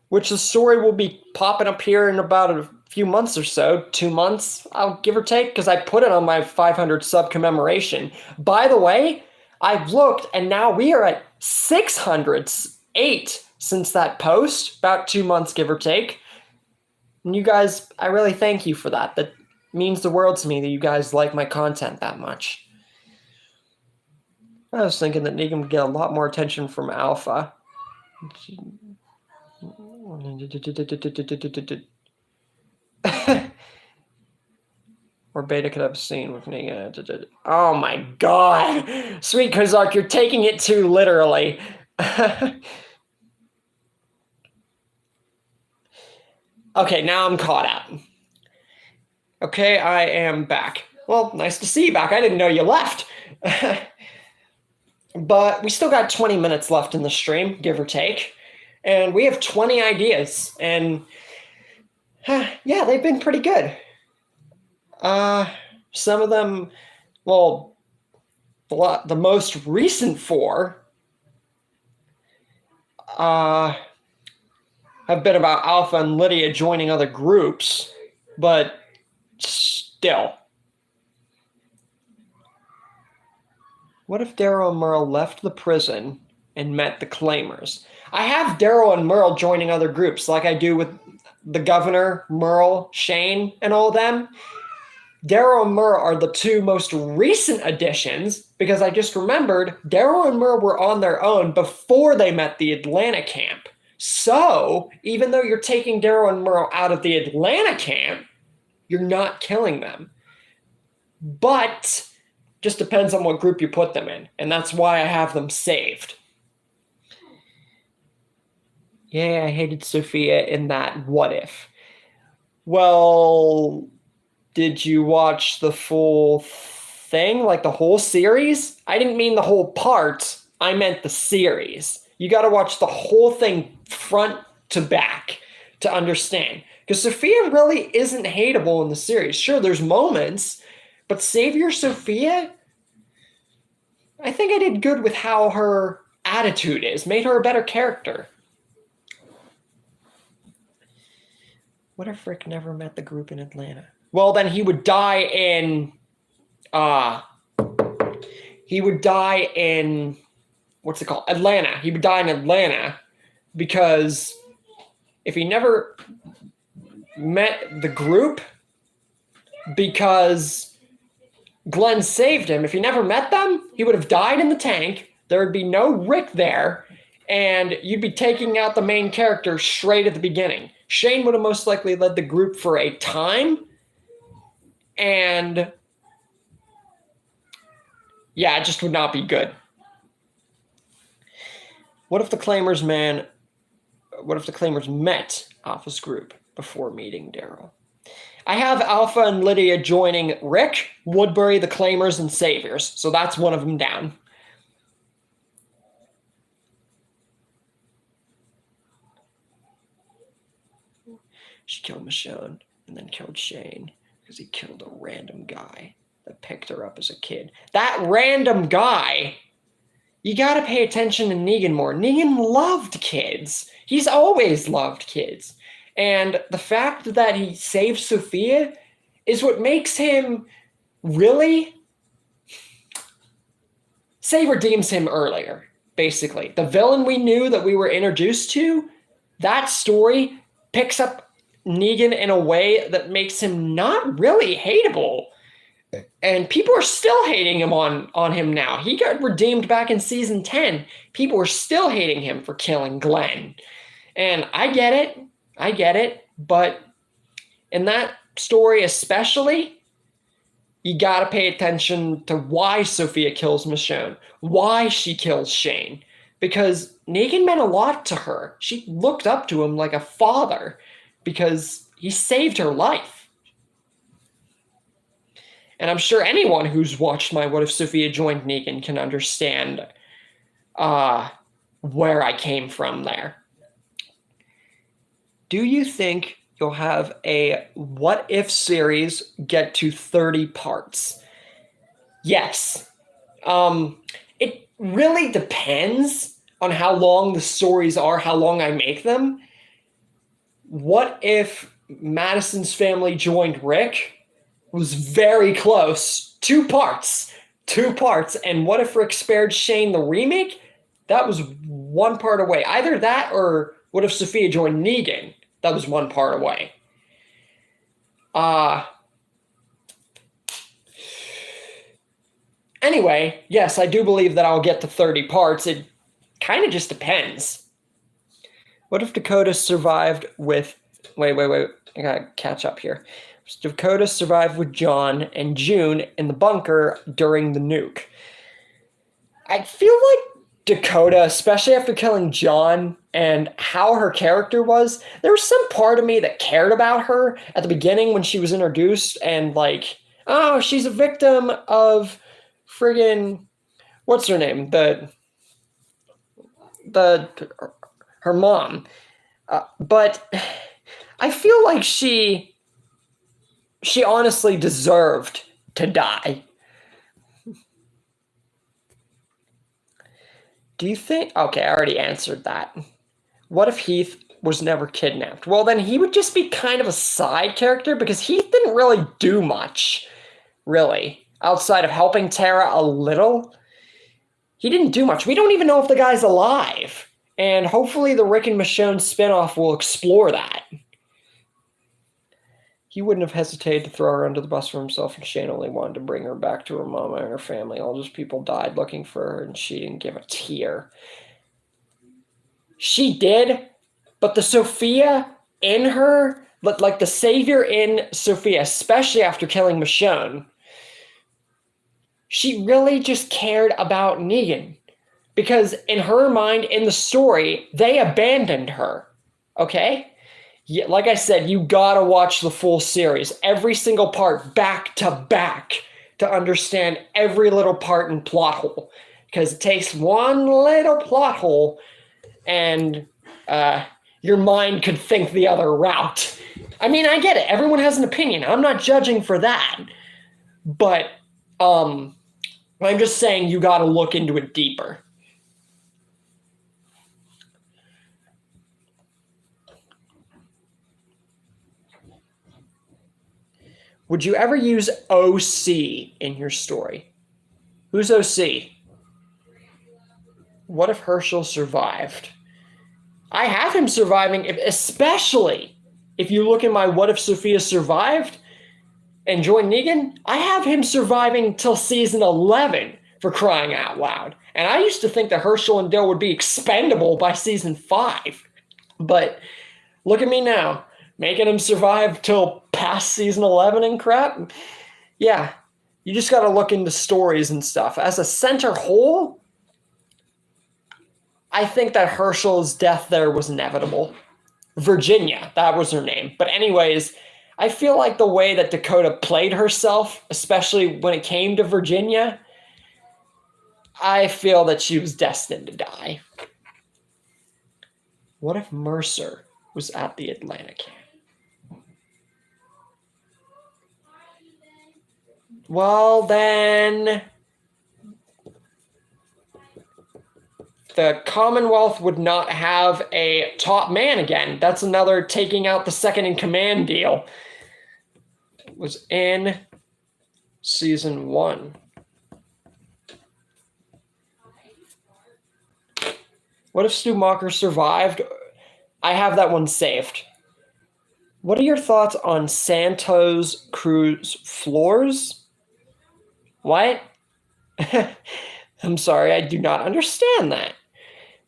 Which the story will be popping up here in about a few months or so, 2 months, I'll give or take, because I put it on my 500 sub commemoration. By the way, I've looked, and now we are at 608 since that post, about 2 months, give or take. And you guys, I really thank you for that. That means the world to me that you guys like my content that much. I was thinking that Negan would get a lot more attention from Alpha. Or Beta could have a scene with Negan. Oh my god! Sweet Kozark, you're taking it too literally. Okay, now I'm caught up. Okay, I am back. Well, nice to see you back. I didn't know you left. But we still got 20 minutes left in the stream, give or take. And we have 20 ideas. And yeah, they've been pretty good. Some of them, well, the most recent 4 have been about Alpha and Lydia joining other groups, but still. What if Daryl and Merle left the prison and met the Claimers? I have Daryl and Merle joining other groups like I do with the Governor, Merle, Shane, and all of them. Daryl and Merle are the two most recent additions because I just remembered Daryl and Merle were on their own before they met the Atlanta camp. So even though you're taking Daryl and Merle out of the Atlanta camp, you're not killing them. But just depends on what group you put them in, and that's why I have them saved. Yeah, I hated Sophia in that What If. Well, did you watch the full thing, like the whole series? I didn't mean the whole part. I meant the series. You got to watch the whole thing front to back to understand. Because Sophia really isn't hateable in the series. Sure, there's moments, but Savior Sophia, I think I did good with how her attitude is. Made her a better character. What if Rick never met the group in Atlanta? Well, then he would die in what's it called? Atlanta. He would die in Atlanta because if he never met the group, because Glenn saved him, if he never met them, he would have died in the tank. There would be no Rick there, and you'd be taking out the main character straight at the beginning. Shane would have most likely led the group for a time, and yeah, it just would not be good. What if the Claimers met Alpha's group before meeting Daryl? I have Alpha and Lydia joining Rick, Woodbury, the Claimers, and Saviors, so that's one of them down. She killed Michonne and then killed Shane because he killed a random guy that picked her up as a kid. That random guy, you got to pay attention to Negan more. Negan loved kids. He's always loved kids. And the fact that he saved Sophia is what makes him really... Say redeems him earlier, basically. The villain we knew that we were introduced to, that story picks up Negan in a way that makes him not really hateable. And people are still hating him on him now. He got redeemed back in season 10. People are still hating him for killing Glenn. And I get it. But in that story especially, you got to pay attention to why Sophia kills Michonne, why she kills Shane. Because Negan meant a lot to her. She looked up to him like a father because he saved her life. And I'm sure anyone who's watched my What If Sophia Joined Negan can understand where I came from there. Do you think you'll have a What If series get to 30 parts? Yes. It really depends on how long the stories are, how long I make them. What if Madison's family joined Rick? Was very close. 2 parts. And What If Rick Spared Shane the remake? That was 1 part away. Either that or What If Sophia Joined Negan? That was 1 part away. Anyway, yes, I do believe that I'll get to 30 parts. It kind of just depends. What if Dakota survived with... Wait. I gotta catch up here. Dakota survived with John and June in the bunker during the nuke. I feel like Dakota, especially after killing John and how her character was, there was some part of me that cared about her at the beginning when she was introduced and like, oh, she's a victim of friggin', what's her name? Her mom. But I feel like she honestly deserved to die. Do you think... Okay, I already answered that. What if Heath was never kidnapped. Well, then he would just be kind of a side character because he didn't really do much, really, outside of helping Tara a little. He didn't do much. We don't even know if the guy's alive. And hopefully the Rick and Michonne spinoff will explore that. He wouldn't have hesitated to throw her under the bus for himself, and Shane only wanted to bring her back to her mama and her family. All those people died looking for her, and she didn't give a tear. She did, but the Sophia in her, like the savior in Sophia, especially after killing Michonne, she really just cared about Negan. Because in her mind, in the story, they abandoned her, okay? Yeah, like I said, you gotta watch the full series, every single part, back to back, to understand every little part and plot hole. Because it takes one little plot hole, and your mind could think the other route. I mean, I get it. Everyone has an opinion. I'm not judging for that. But I'm just saying you gotta look into it deeper. Would you ever use OC in your story? Who's OC? What if Herschel survived? I have him surviving, especially if you look at my What If Sophia Survived and joined Negan, I have him surviving till season 11, for crying out loud. And I used to think that Herschel and Dale would be expendable by season 5. But look at me now, making him survive till past season 11 and crap. Yeah, you just got to look into stories and stuff. As a center whole, I think that Herschel's death there was inevitable. Virginia, that was her name. But anyways, I feel like the way that Dakota played herself, especially when it came to Virginia, I feel that she was destined to die. What if Mercer was at the Atlanta camp? Well, then the Commonwealth would not have a top man again. That's another taking out the second in command deal. It was in season 1. What if Stu Macher survived? I have that one saved. What are your thoughts on Santos Cruz floors? What? I'm sorry, I do not understand that.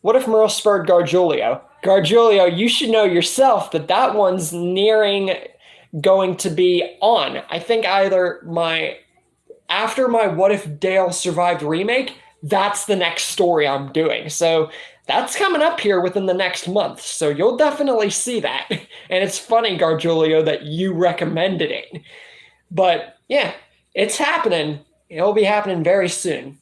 What if Merle spurred Gargiulio? Gargiulio, you should know yourself that that one's nearing going to be on. I think either after my What If Dale Survived remake, that's the next story I'm doing. So that's coming up here within the next month. So you'll definitely see that. And it's funny, Gargiulio, that you recommended it. But yeah, it's happening. It'll be happening very soon.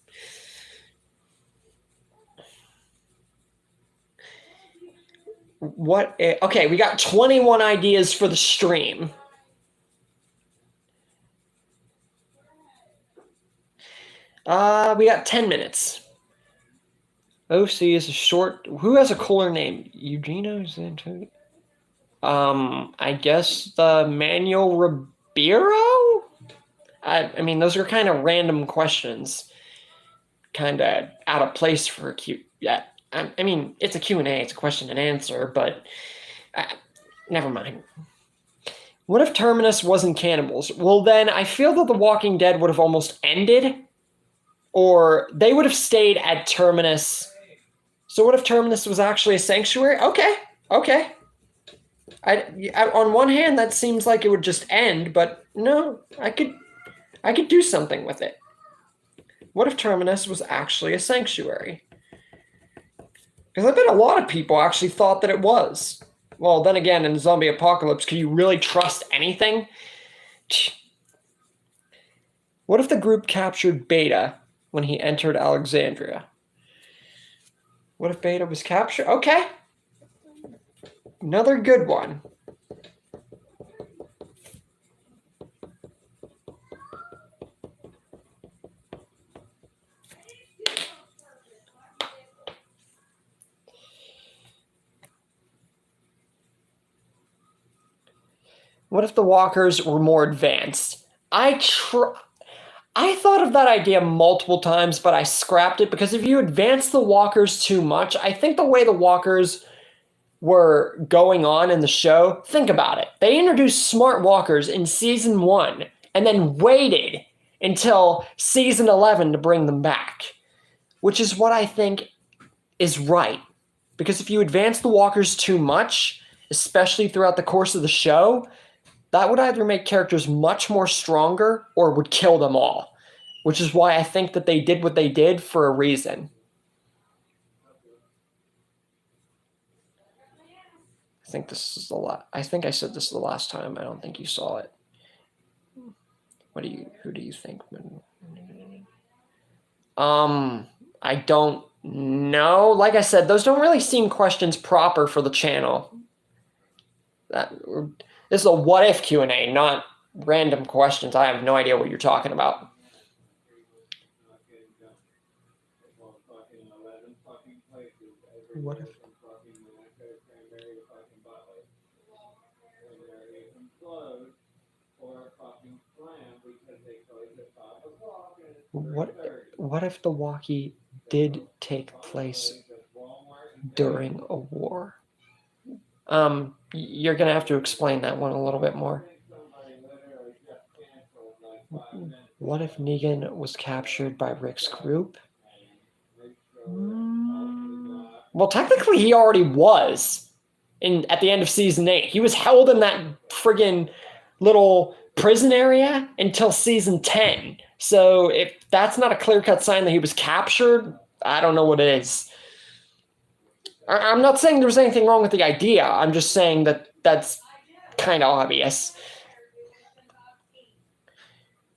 Okay, we got 21 ideas for the stream. We got 10 minutes. OC is a short. Who has a cooler name? Eugenio Santos? I guess the Manuel Ribeiro? I mean, those are kind of random questions. Kind of out of place for a Q. Yeah, I mean, it's a Q&A. It's a question and answer, but never mind. What if Terminus wasn't cannibals? Well, then I feel that The Walking Dead would have almost ended, or they would have stayed at Terminus. So what if Terminus was actually a sanctuary? Okay. On one hand, that seems like it would just end, but no, I could do something with it. What if Terminus was actually a sanctuary? Because I bet a lot of people actually thought that it was. Well, then again, in zombie apocalypse, can you really trust anything? What if the group captured Beta when he entered Alexandria? What if Beta was captured? Okay. Another good one. What if the walkers were more advanced? I thought of that idea multiple times, but I scrapped it because if you advance the walkers too much, I think the way the walkers were going on in the show, think about it. They introduced smart walkers in season 1 and then waited until season 11 to bring them back, which is what I think is right. Because if you advance the walkers too much, especially throughout the course of the show, that would either make characters much more stronger or would kill them all, which is why I think that they did what they did for a reason. I think this is I think I said this the last time. I don't think you saw it. Who do you think? I don't know. Like I said, those don't really seem questions proper for the channel. This is a what if Q&A, not random questions. I have no idea what you're talking about. What if? What if the walkie did take place during a war? You're gonna have to explain that one a little bit more. What if Negan was captured by Rick's group? Well, technically he already was at the end of season 8. He was held in that friggin' little prison area until season 10. So if that's not a clear-cut sign that he was captured, I don't know what it is. I'm not saying there's anything wrong with the idea. I'm just saying that that's kind of obvious.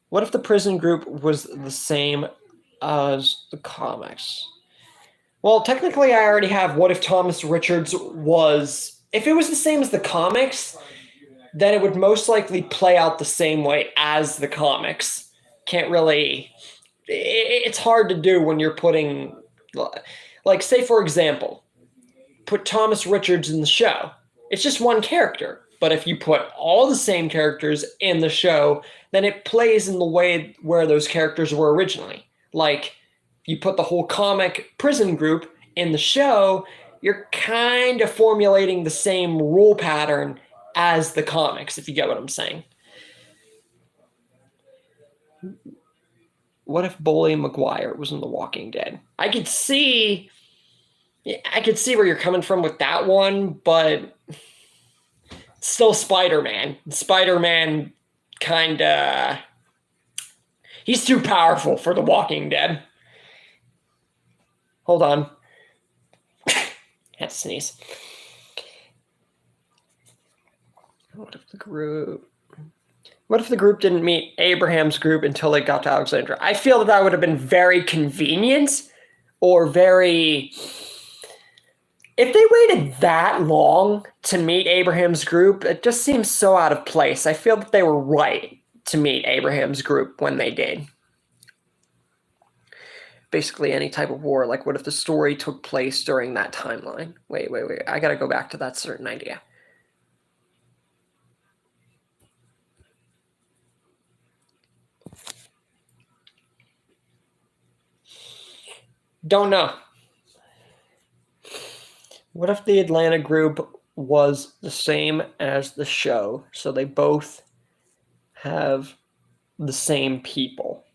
What if the prison group was the same as the comics? Well, technically I already have what if Thomas Richards was... If it was the same as the comics, then it would most likely play out the same way as the comics. Can't really... It's hard to do when you're putting... Like, say, for example, put Thomas Richards in the show. It's just one character. But if you put all the same characters in the show, then it plays in the way where those characters were originally. Like, you put the whole comic prison group in the show, you're kind of formulating the same rule pattern as the comics, if you get what I'm saying. What if Bully Maguire was in The Walking Dead? I could see where you're coming from with that one, but still Spider-Man. Spider-Man kinda... He's too powerful for The Walking Dead. Hold on. Had to sneeze. What if the group didn't meet Abraham's group until they got to Alexandria? I feel that would have been very convenient or very... If they waited that long to meet Abraham's group, it just seems so out of place. I feel that they were right to meet Abraham's group when they did. Basically any type of war. Like, what if the story took place during that timeline? Wait. I gotta go back to that certain idea. Don't know. What if the Atlanta group was the same as the show? So they both have the same people.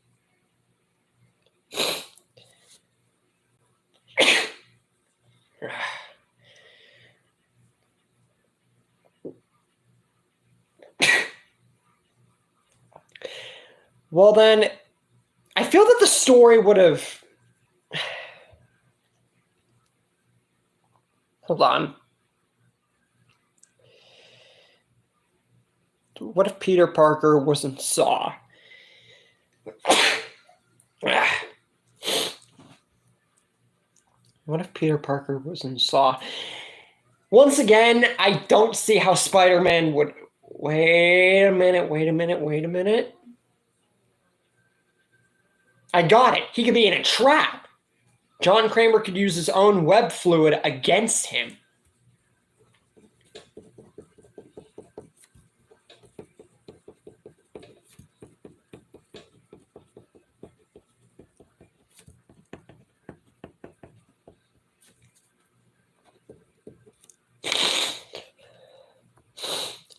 Well, then, I feel that the story would have... Hold on. What if Peter Parker was in Saw? What if Peter Parker was in Saw? Once again, I don't see how Spider-Man would... Wait a minute. I got it. He could be in a trap. John Kramer could use his own web fluid against him.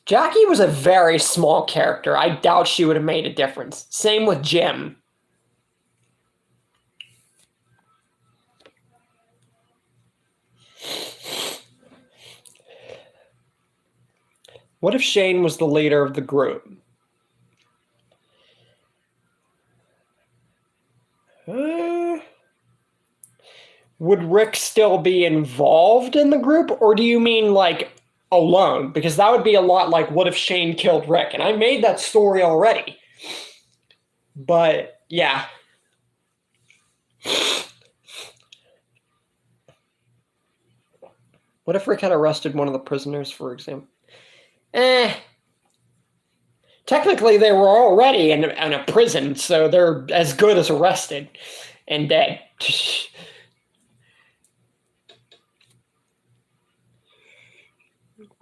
Jackie was a very small character. I doubt she would have made a difference. Same with Jim. What if Shane was the leader of the group? Would Rick still be involved in the group, or do you mean like alone? Because that would be a lot like what if Shane killed Rick? And I made that story already. But yeah. What if Rick had arrested one of the prisoners, for example? Technically, they were already in a prison, so they're as good as arrested and dead.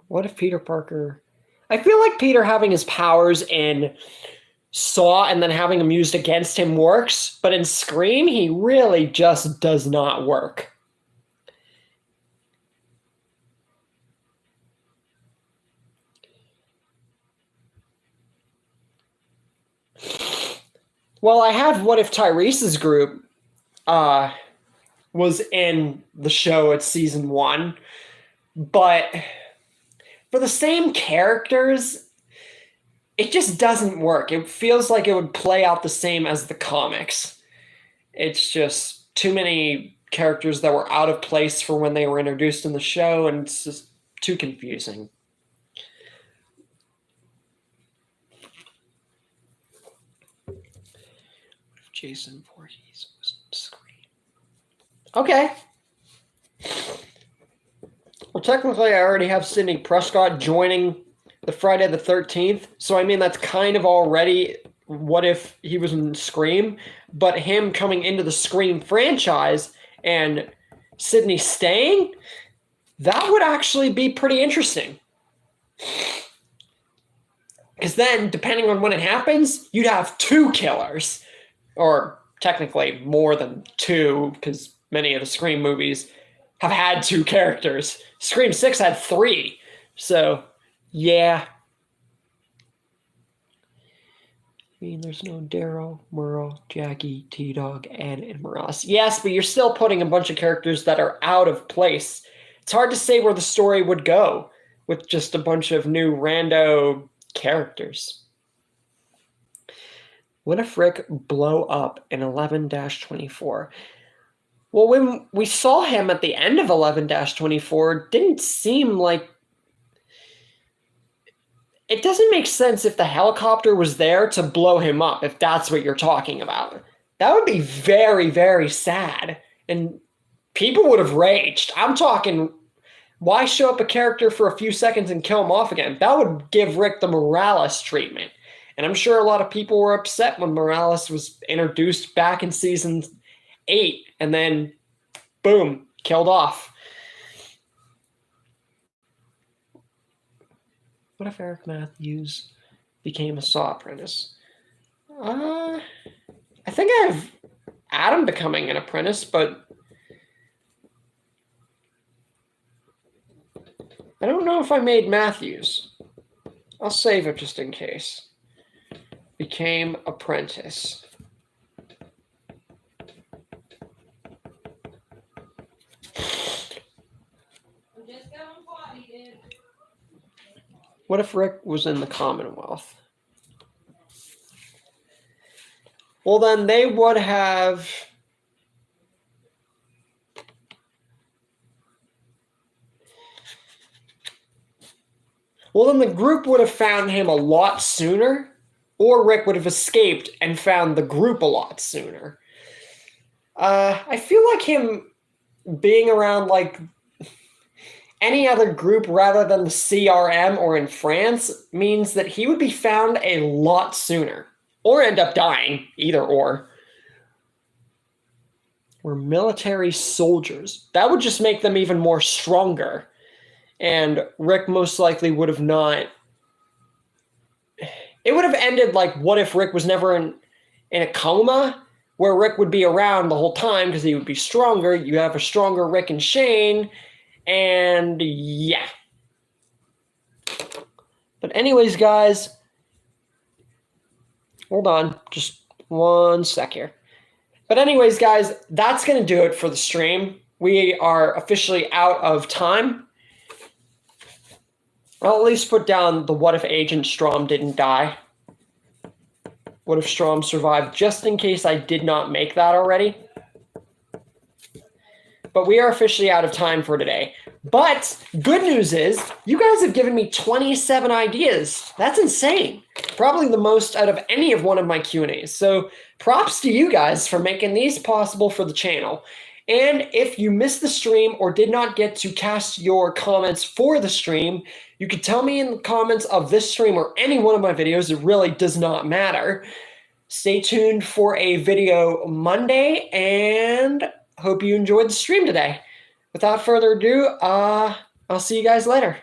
What if Peter Parker... I feel like Peter having his powers in Saw and then having them used against him works, but in Scream, he really just does not work. Well, I have what if Tyrese's group was in the show at season 1, but for the same characters, it just doesn't work. It feels like it would play out the same as the comics. It's just too many characters that were out of place for when they were introduced in the show, and it's just too confusing. Jason Voorhees was in Scream. Okay. Well, technically, I already have Sidney Prescott joining the Friday the 13th. So, I mean, that's kind of already what if he was in Scream. But him coming into the Scream franchise and Sidney staying, that would actually be pretty interesting. Because then, depending on when it happens, you'd have 2 killers. Or technically more than 2, because many of the Scream movies have had 2 characters. Scream 6 had 3. So, yeah. I mean, there's no Daryl, Merle, Jackie, T-Dog, Ed, and Mraz. Yes, but you're still putting a bunch of characters that are out of place. It's hard to say where the story would go with just a bunch of new rando characters. What if Rick blow up in 11-24? Well, when we saw him at the end of 11-24, it didn't seem like... It doesn't make sense if the helicopter was there to blow him up, if that's what you're talking about. That would be very, very sad. And people would have raged. I'm talking, why show up a character for a few seconds and kill him off again? That would give Rick the Morales treatment. And I'm sure a lot of people were upset when Morales was introduced back in season 8 and then, boom, killed off. What if Eric Matthews became a Saw apprentice? I think I have Adam becoming an apprentice, but I don't know if I made Matthews. I'll save it just in case. Became apprentice. What if Rick was in the Commonwealth? Well, then they would have... Well, then the group would have found him a lot sooner, or Rick would have escaped and found the group a lot sooner. I feel like him being around like any other group rather than the CRM or in France means that he would be found a lot sooner, or end up dying, either or. We're military soldiers. That would just make them even more stronger. And Rick most likely would have not... It would have ended like, what if Rick was never in a coma, where Rick would be around the whole time because he would be stronger. You have a stronger Rick and Shane, and yeah. But anyways, guys, hold on, just one sec here. But anyways, guys, that's going to do it for the stream. We are officially out of time. I'll at least put down the what if Agent Strom didn't die. What if Strom survived, just in case I did not make that already. But we are officially out of time for today. But good news is you guys have given me 27 ideas. That's insane. Probably the most out of any of one of my Q&As. So props to you guys for making these possible for the channel. And if you missed the stream or did not get to cast your comments for the stream, you can tell me in the comments of this stream or any one of my videos. It really does not matter. Stay tuned for a video Monday, and hope you enjoyed the stream today. Without further ado, I'll see you guys later.